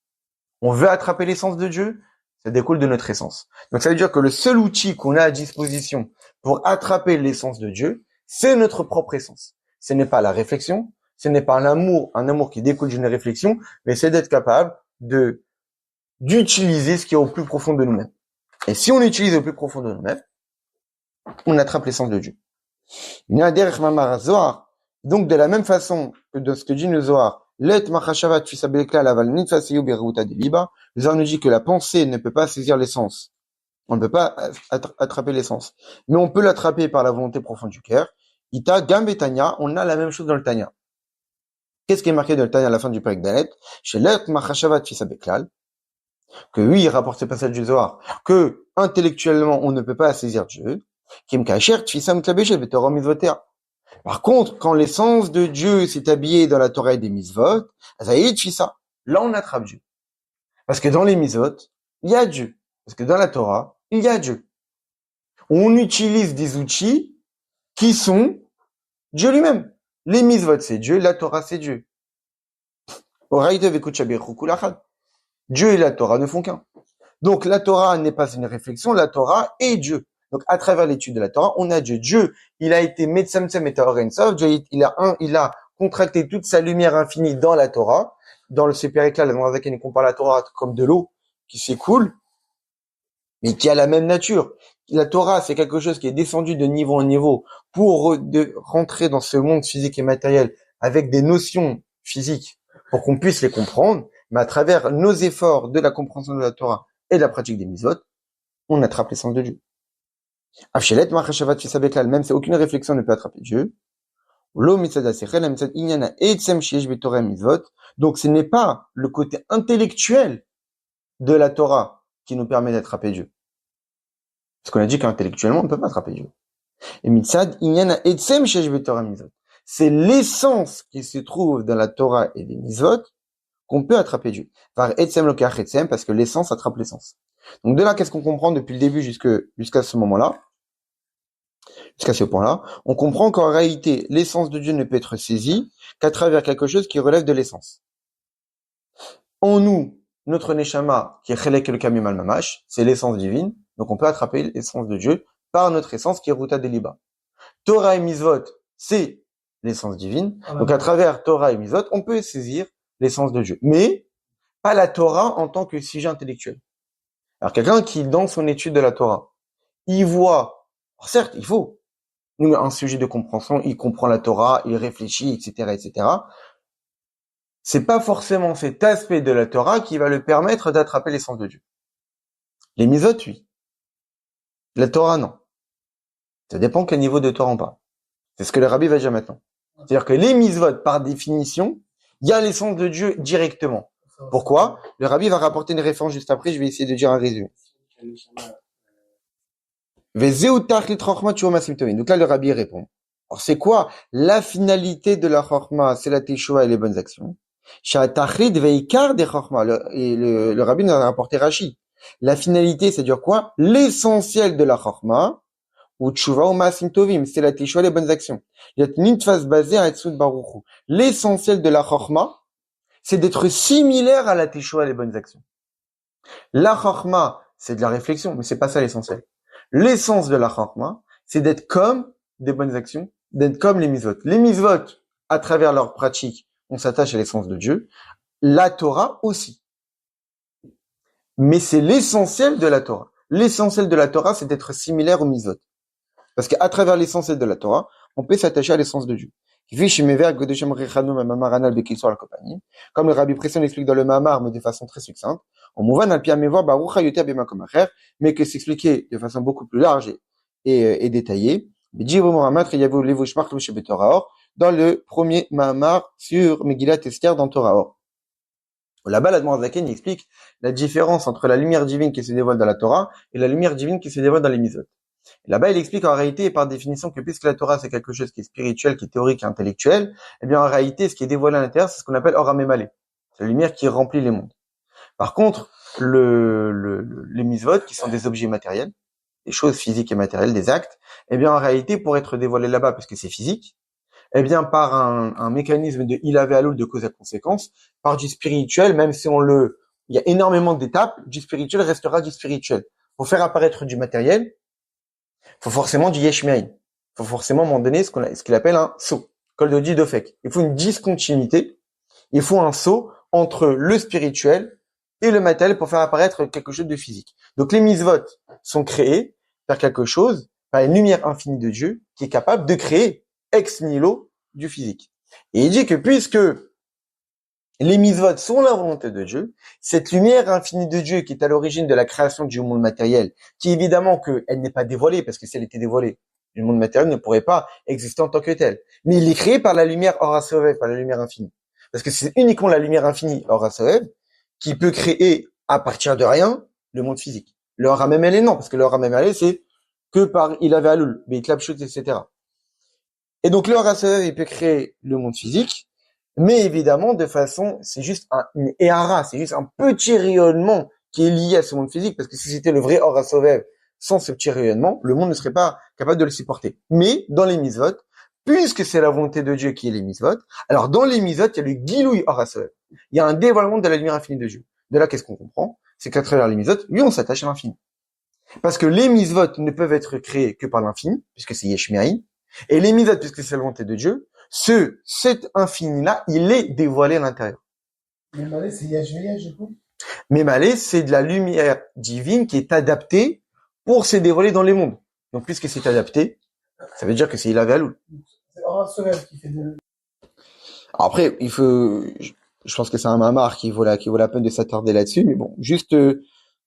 [SPEAKER 1] On veut attraper l'essence de Dieu, ça découle de notre essence. Donc ça veut dire que le seul outil qu'on a à disposition pour attraper l'essence de Dieu, c'est notre propre essence. Ce n'est pas la réflexion, ce n'est pas un amour qui découle d'une réflexion, mais c'est d'être capable d'utiliser ce qui est au plus profond de nous-mêmes. Et si on utilise au plus profond de nous-mêmes, on attrape l'essence de Dieu. Donc de la même façon que de ce que dit le Zohar, le Zohar nous dit que la pensée ne peut pas saisir l'essence. On ne peut pas attraper l'essence. Mais on peut l'attraper par la volonté profonde du cœur. Ita, Gam et Tanya, on a la même chose dans le Tanya. Qu'est-ce qui est marqué dans le Tanya à la fin du Perek Dalet? Chez l'Et Machashavat Tfisa Beklal, que oui, il rapporte ce passage du Zohar, que intellectuellement on ne peut pas saisir Dieu. Kim Kacher Tfisa Mtlabeshet Betorom Mizvotea. Par contre, quand l'essence de Dieu s'est habillée dans la Torah et des Mitzvot, là on attrape Dieu. Parce que dans les Mitzvot, il y a Dieu. Parce que dans la Torah, il y a Dieu. On utilise des outils qui sont Dieu lui-même. Les Mitzvot, c'est Dieu, la Torah, c'est Dieu. Dieu et la Torah ne font qu'un. Donc la Torah n'est pas une réflexion, la Torah est Dieu. Donc à travers l'étude de la Torah, on a Dieu. Dieu, il a été Metzamtzem et Tahor Ensof. Dieu, il a contracté toute sa lumière infinie dans la Torah. Dans le Sépérikla, la Noirzaken, il compare la Torah comme de l'eau qui s'écoule, mais qui a la même nature. La Torah, c'est quelque chose qui est descendu de niveau en niveau pour rentrer dans ce monde physique et matériel avec des notions physiques pour qu'on puisse les comprendre. Mais à travers nos efforts de la compréhension de la Torah et de la pratique des mitzvot, on attrape l'essence de Dieu. Même si aucune réflexion ne peut attraper Dieu. Donc ce n'est pas le côté intellectuel de la Torah qui nous permet d'attraper Dieu. Parce qu'on a dit qu'intellectuellement on ne peut pas attraper Dieu. C'est l'essence qui se trouve dans la Torah et des mitzvot qu'on peut attraper Dieu. Parce que l'essence attrape l'essence. Donc de là, qu'est-ce qu'on comprend depuis le début jusqu'à ce moment-là? Jusqu'à ce point-là, on comprend qu'en réalité, l'essence de Dieu ne peut être saisie qu'à travers quelque chose qui relève de l'essence. En nous, notre neshama, qui est chelek el kamim al mamash, c'est l'essence divine, donc on peut attraper l'essence de Dieu par notre essence qui est ruta deliba. Torah et mitzvot, c'est l'essence divine, donc à travers Torah et mitzvot, on peut saisir l'essence de Dieu. Mais pas la Torah en tant que sujet intellectuel. Alors quelqu'un qui, dans son étude de la Torah, il voit, alors certes, il faut, un sujet de compréhension, il comprend la Torah, il réfléchit, etc., etc. C'est pas forcément cet aspect de la Torah qui va le permettre d'attraper l'essence de Dieu. Les mitzvot, oui. La Torah, non. Ça dépend quel niveau de Torah on parle. C'est ce que le rabbi va dire maintenant. C'est-à-dire que les mitzvot, par définition, il y a l'essence de Dieu directement. Pourquoi? Le rabbi va rapporter une référence juste après, je vais essayer de dire un résumé. Donc là, le rabbi répond. Alors, c'est quoi la finalité de la chorma? C'est la teshuva et les bonnes actions. Le rabbi nous a rapporté Rashi. La finalité, c'est dire quoi? L'essentiel de la chorma, ou teshuva ou maasim tovim, c'est la teshuva et les bonnes actions. L'essentiel de la chorma, c'est d'être similaire à la teshuva et les bonnes actions. La chorma, c'est de la réflexion, mais c'est pas ça l'essentiel. L'essence de la chorma, c'est d'être comme des bonnes actions, d'être comme les mitzvot. Les mitzvot, à travers leur pratique, on s'attache à l'essence de Dieu. La Torah aussi. Mais c'est l'essentiel de la Torah. L'essentiel de la Torah, c'est d'être similaire aux mitzvot. Parce qu'à travers l'essentiel de la Torah, on peut s'attacher à l'essence de Dieu. Comme le Rabbi Presson explique dans le Mahamar, mais de façon très succincte, mais que s'expliquer de façon beaucoup plus large et détaillée, Dans le premier Mahamar sur Megillat Esther dans Torah Or. Là-bas, l'Admor Zaken explique la différence entre la lumière divine qui se dévoile dans la Torah et la lumière divine qui se dévoile dans les Mitzvot. Là-bas, il explique en réalité et par définition que puisque la Torah c'est quelque chose qui est spirituel, qui est théorique et intellectuel, eh bien en réalité, ce qui est dévoilé à l'intérieur, c'est ce qu'on appelle Or HaMemale. C'est la lumière qui remplit les mondes. Par contre, les Mitzvot, qui sont des objets matériels, des choses physiques et matérielles, des actes, eh bien en réalité, pour être dévoilé là-bas, parce que c'est physique, eh bien, par un mécanisme de Hila ve'Alul, de cause à conséquence, par du spirituel, même si il y a énormément d'étapes, du spirituel restera du spirituel. Pour faire apparaître du matériel, faut forcément du Yesh Me'ayin. Faut forcément, à un moment donné, ce qu'il appelle un saut. Kol Dodi Dofek. Il faut une discontinuité. Il faut un saut entre le spirituel et le matériel pour faire apparaître quelque chose de physique. Donc, les mitzvot sont créés par quelque chose, par une lumière infinie de Dieu, qui est capable de créer ex nihilo du physique. Et il dit que puisque les mitzvot sont la volonté de Dieu, cette lumière infinie de Dieu qui est à l'origine de la création du monde matériel, qui évidemment qu'elle n'est pas dévoilée, parce que si elle était dévoilée, le monde matériel ne pourrait pas exister en tant que tel. Mais il est créé par la lumière Or HaSovev, par la lumière infinie. Parce que c'est uniquement la lumière infinie Or HaSovev qui peut créer à partir de rien le monde physique. Le Or HaMemale non, parce que le Or HaMemale c'est que par Hila ve'Alul, Beit Lapshut, etc. Et donc le Or HaSovev, il peut créer le monde physique, mais évidemment de façon, c'est juste une éhara, c'est juste un petit rayonnement qui est lié à ce monde physique, parce que si c'était le vrai Or HaSovev sans ce petit rayonnement, le monde ne serait pas capable de le supporter. Mais dans les mitzvot, puisque c'est la volonté de Dieu qui est les mitzvot, alors dans les mitzvot, il y a le Gilouï Or HaSovev. Il y a un dévoilement de la lumière infinie de Dieu. De là, qu'est-ce qu'on comprend? C'est qu'à travers les mitzvot, lui, on s'attache à l'infini. Parce que les mitzvot ne peuvent être créés que par l'infini, puisque c'est Yesh Me'ayin, et les mitzvot, puisque c'est la volonté de Dieu, cet infini-là, il est dévoilé à l'intérieur.
[SPEAKER 3] Memale, c'est Yesh Ve'yesh, du coup?
[SPEAKER 1] Memale, c'est de la lumière divine qui est adaptée pour se dévoiler dans les mondes. Donc, puisque c'est adapté, ça veut dire que c'est Hila ve'Alul.
[SPEAKER 3] C'est Or HaSovev qui fait de...
[SPEAKER 1] Après, je pense que c'est un mamar qui vaut la peine de s'attarder là-dessus, mais bon, juste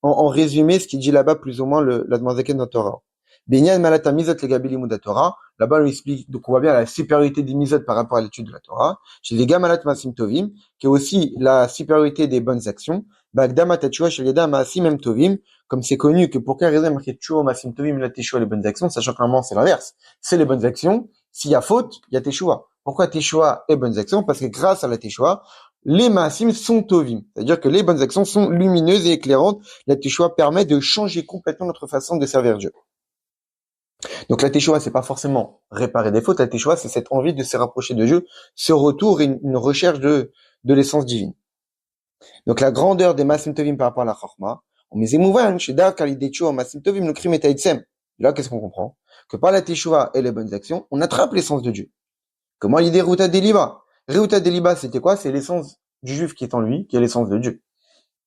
[SPEAKER 1] en résumé, ce qu'il dit là-bas, plus ou moins, l'Admor Zaken dans Torah. Binyan malata mizot legabi limud Torah. Là-bas, on explique, donc on voit bien la supériorité des mizot par rapport à l'étude de la Torah. Chez les gamalat masim tovim, qui est aussi la supériorité des bonnes actions. Bagdama tachua chez les dam masim tovim, comme c'est connu que pour quelle raison il marqué tchua masim tovim la teshua les bonnes actions, sachant que normalement c'est l'inverse. C'est les bonnes actions. S'il y a faute, il y a teshua. Pourquoi teshua et bonnes actions? Parce que grâce à la teshua, les maasim sont tovim. C'est-à-dire que les bonnes actions sont lumineuses et éclairantes. La teshua permet de changer complètement notre façon de servir Dieu. Donc la teshuva, c'est pas forcément réparer des fautes. La teshuva, c'est cette envie de se rapprocher de Dieu, ce retour et une recherche de l'essence divine. Donc la grandeur des masim tovim par rapport à la chorma, on met émouvan, chez Dar, kalidei teshuva, masim tovim, le crime est aïtsem. Là, qu'est-ce qu'on comprend? Que par la teshuva et les bonnes actions, on attrape l'essence de Dieu. Comment l'idée Reuta Deliba? Reuta Deliba, c'était quoi? C'est l'essence du juif qui est en lui, qui est l'essence de Dieu.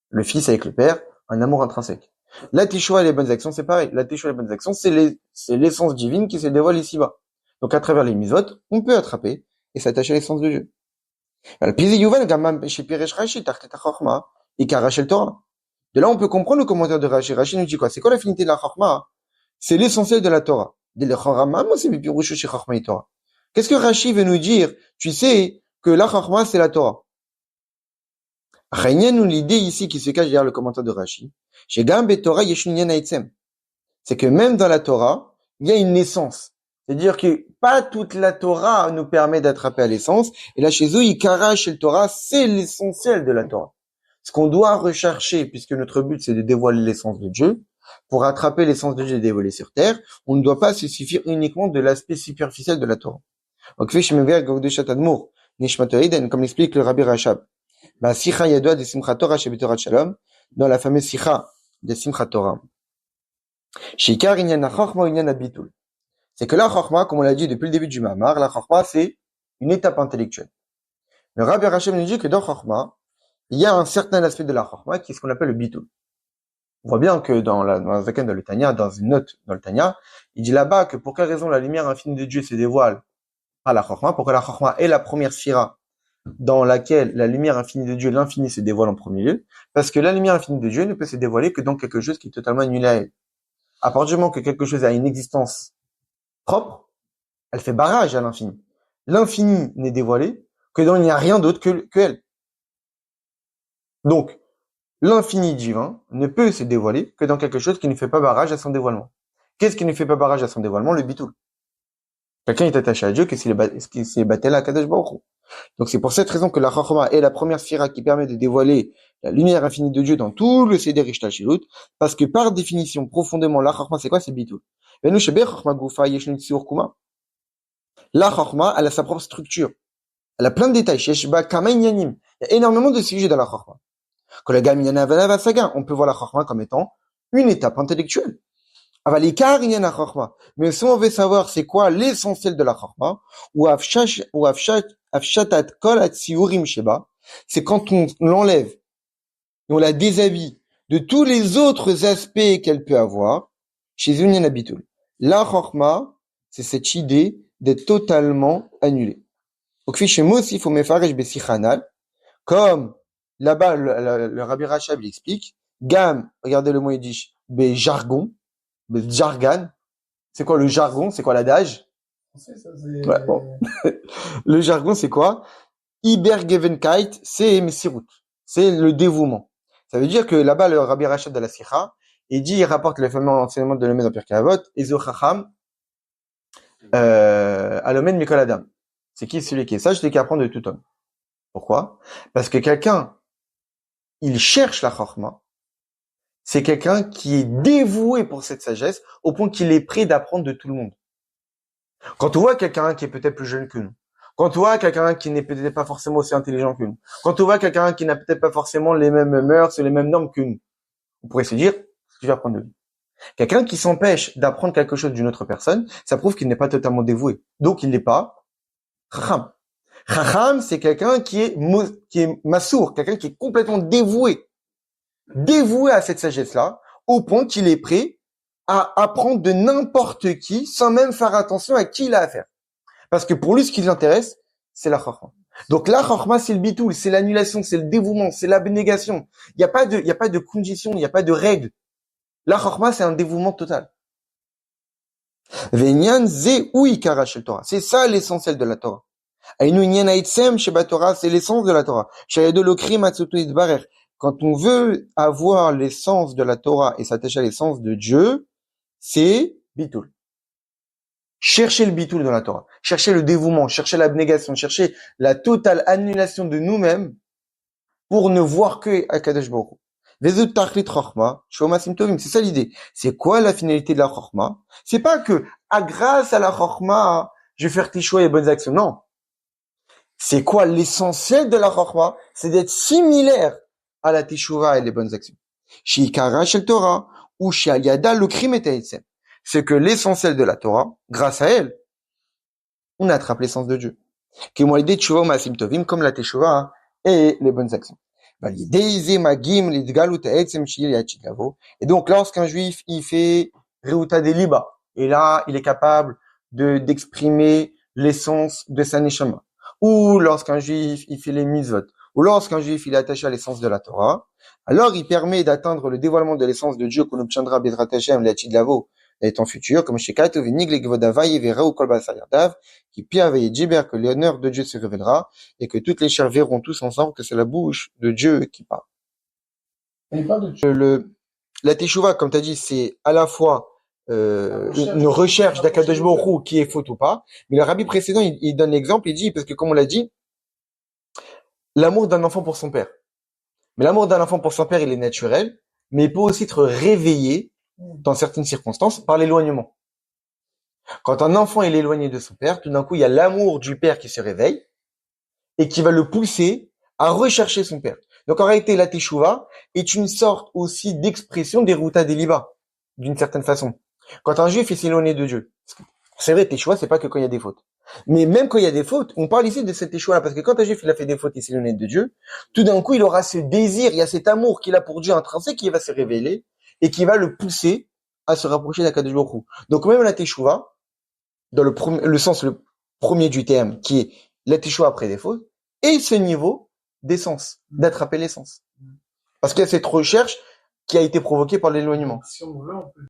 [SPEAKER 1] Le fils avec le père, un amour intrinsèque. La teshuva et les bonnes actions, c'est pareil. La teshuva et les bonnes actions, c'est l'essence divine qui se dévoile ici-bas. Donc, à travers les mitzvot, on peut attraper et s'attacher à l'essence de Dieu. De là, on peut comprendre le commentaire de Rashi. Rashi nous dit quoi? C'est quoi l'affinité de la chorma? C'est l'essentiel de la Torah. Qu'est-ce que Rashi veut nous dire? Tu sais que la chorma, c'est la Torah. Nous l'idée ici qui se cache derrière le commentaire de Rashi, c'est que même dans la Torah, il y a une essence. C'est-à-dire que pas toute la Torah nous permet d'attraper à l'essence. Et là, chez eux, Ikara, chez le Torah, c'est l'essentiel de la Torah. Ce qu'on doit rechercher, puisque notre but, c'est de dévoiler l'essence de Dieu, pour attraper l'essence de Dieu dévoilée sur terre, on ne doit pas se suffire uniquement de l'aspect superficiel de la Torah. Comme l'explique le Rabbi Rachab. Sikha Yadua de Simchat Torah chez Betorat Shalom, dans la fameuse Sikha de Simchat Torah. Shikar Inyan HaChochma ou Inyan HaBitul. C'est que la Chochma, comme on l'a dit depuis le début du Mamar, la Chochma, c'est une étape intellectuelle. Le Rabbi Rachab nous dit que dans Chochma, il y a un certain aspect de la Chochma qui est ce qu'on appelle le Bitul. On voit bien que dans le Zaken de le Tanya, dans une note dans le Tanya, il dit là-bas que pour quelle raison la lumière infinie de Dieu se dévoile à la Chochma, pourquoi la Chochma est la première sphira dans laquelle la lumière infinie de Dieu, l'infini, se dévoile en premier lieu, parce que la lumière infinie de Dieu ne peut se dévoiler que dans quelque chose qui est totalement annulé à elle. À partir du moment que quelque chose a une existence propre, Elle fait barrage à l'infini. L'infini n'est dévoilé que dans il n'y a rien d'autre que elle. Donc, l'infini divin ne peut se dévoiler que dans quelque chose qui ne fait pas barrage à son dévoilement. Qu'est-ce qui ne fait pas barrage à son dévoilement? Le bitoul. Quelqu'un est attaché à Dieu, qu'est-ce qu'il s'est battu à Kadosh Baruch Hu. Donc c'est pour cette raison que la Chachma est la première sphira qui permet de dévoiler la lumière infinie de Dieu dans tout le Seder Ishtalshelut, parce que par définition, profondément, la Chachma, c'est quoi? C'est bitoul. La Chachma, elle a sa propre structure. Elle a plein de détails. Il y a énormément de sujets dans la Chachma. Quand la gamme on peut voir la Chachma comme étant une étape intellectuelle. Mais si on veut savoir c'est quoi l'essentiel de la Chachma, c'est quand on l'enlève et on la déshabille de tous les autres aspects qu'elle peut avoir, chez une Yanabitul. La Chachma, c'est cette idée d'être totalement annulée. Comme là-bas, le Rabbi Rachab l'explique, Gam, regardez le mot yiddish, jargon, jargan. C'est quoi le jargon? C'est quoi l'adage? Ouais, bon. Le jargon, c'est quoi? Ibergevenkeit, c'est Messirut. C'est le dévouement. Ça veut dire que là-bas, le Rabbi Rachab de la Sikha, il rapporte le fameux enseignement de l'Omed en Pirkei Avot, Ezo Chacham, Alomed Mikol Adam. C'est qui celui qui est sage, celui qui apprend de tout homme. Pourquoi? Parce que quelqu'un, il cherche la Chachma, c'est quelqu'un qui est dévoué pour cette sagesse, au point qu'il est prêt d'apprendre de tout le monde. Quand on voit quelqu'un qui est peut-être plus jeune que nous, quand on voit quelqu'un qui n'est peut-être pas forcément aussi intelligent que nous, quand on voit quelqu'un qui n'a peut-être pas forcément les mêmes mœurs, les mêmes normes que nous, on pourrait se dire, je vais apprendre de lui. Quelqu'un qui s'empêche d'apprendre quelque chose d'une autre personne, ça prouve qu'il n'est pas totalement dévoué. Donc il n'est pas Chacham. Chacham, c'est quelqu'un qui est massour, quelqu'un qui est complètement dévoué à cette sagesse-là, au point qu'il est prêt à apprendre de n'importe qui, sans même faire attention à qui il a affaire. Parce que pour lui, ce qui l'intéresse, c'est la chachma. Donc la chachma, c'est le bitoul, c'est l'annulation, c'est le dévouement, c'est l'abnégation. Il n'y a pas de condition, il n'y a pas de règle. La chachma, c'est un dévouement total. C'est ça l'essentiel de la Torah. C'est l'essence de la Torah. Quand on veut avoir l'essence de la Torah et s'attacher à l'essence de Dieu, c'est bitoul. Chercher le bitoul dans la Torah, chercher le dévouement, chercher l'abnégation, chercher la totale annulation de nous-mêmes pour ne voir que Akadosh Baruch Hu. C'est ça l'idée. C'est quoi la finalité de la Chachma? C'est pas que, grâce à la Chachma, je vais faire tes choix et bonnes actions. Non. C'est quoi l'essentiel de la Chachma? C'est d'être similaire à la Teshuvah et les bonnes actions. Sheikara shel Torah, ou she'al-yada l'okrim et ha'etzem. C'est que l'essentiel de la Torah, grâce à elle, on attrape l'essence de Dieu. Comme la Teshuvah et les bonnes actions. Et donc, lorsqu'un juif, il fait Reuta Deliba, et là, il est capable d'exprimer l'essence de sa neshama. Ou lorsqu'un juif, il fait les mitzvot, ou lorsqu'un juif, il est attaché à l'essence de la Torah, alors il permet d'atteindre le dévoilement de l'essence de Dieu qu'on obtiendra Bezrat Hashem, l'Achid Lavo, étant futur, comme chez Kato, Vinig, les Gvodavaï, Vera ou Kolba Sayardav, qui Pia Veille Djiber, que l'honneur de Dieu se révélera, et que toutes les chairs verront tous ensemble que c'est la bouche de Dieu qui parle. La Teshuvah, comme tu as dit, c'est à la fois une recherche d'Akadosh Baruch Hu qui est faute ou pas, mais le rabbi précédent, il donne l'exemple, il dit, parce que comme on l'a dit, l'amour d'un enfant pour son père. Mais l'amour d'un enfant pour son père, il est naturel, mais il peut aussi être réveillé dans certaines circonstances par l'éloignement. Quand un enfant est éloigné de son père, tout d'un coup, il y a l'amour du père qui se réveille et qui va le pousser à rechercher son père. Donc en réalité, la Teshuvah est une sorte aussi d'expression des Reuta Deliba, d'une certaine façon. Quand un juif est éloigné de Dieu, c'est vrai, Teshuvah, c'est pas que quand il y a des fautes. Mais même quand il y a des fautes, on parle ici de cette Teshuvah, parce que quand un juif il a fait des fautes et s'est éloigné de Dieu, tout d'un coup, il aura ce désir, il y a cet amour qu'il a pour Dieu intrinsèque qui va se révéler et qui va le pousser à se rapprocher d'Akadosh Baruch Hu. Donc même la Teshuvah, dans le sens le premier du terme, qui est la Teshuvah après des fautes, et ce niveau d'essence, d'attraper l'essence. Parce qu'il y a cette recherche qui a été provoquée par l'éloignement.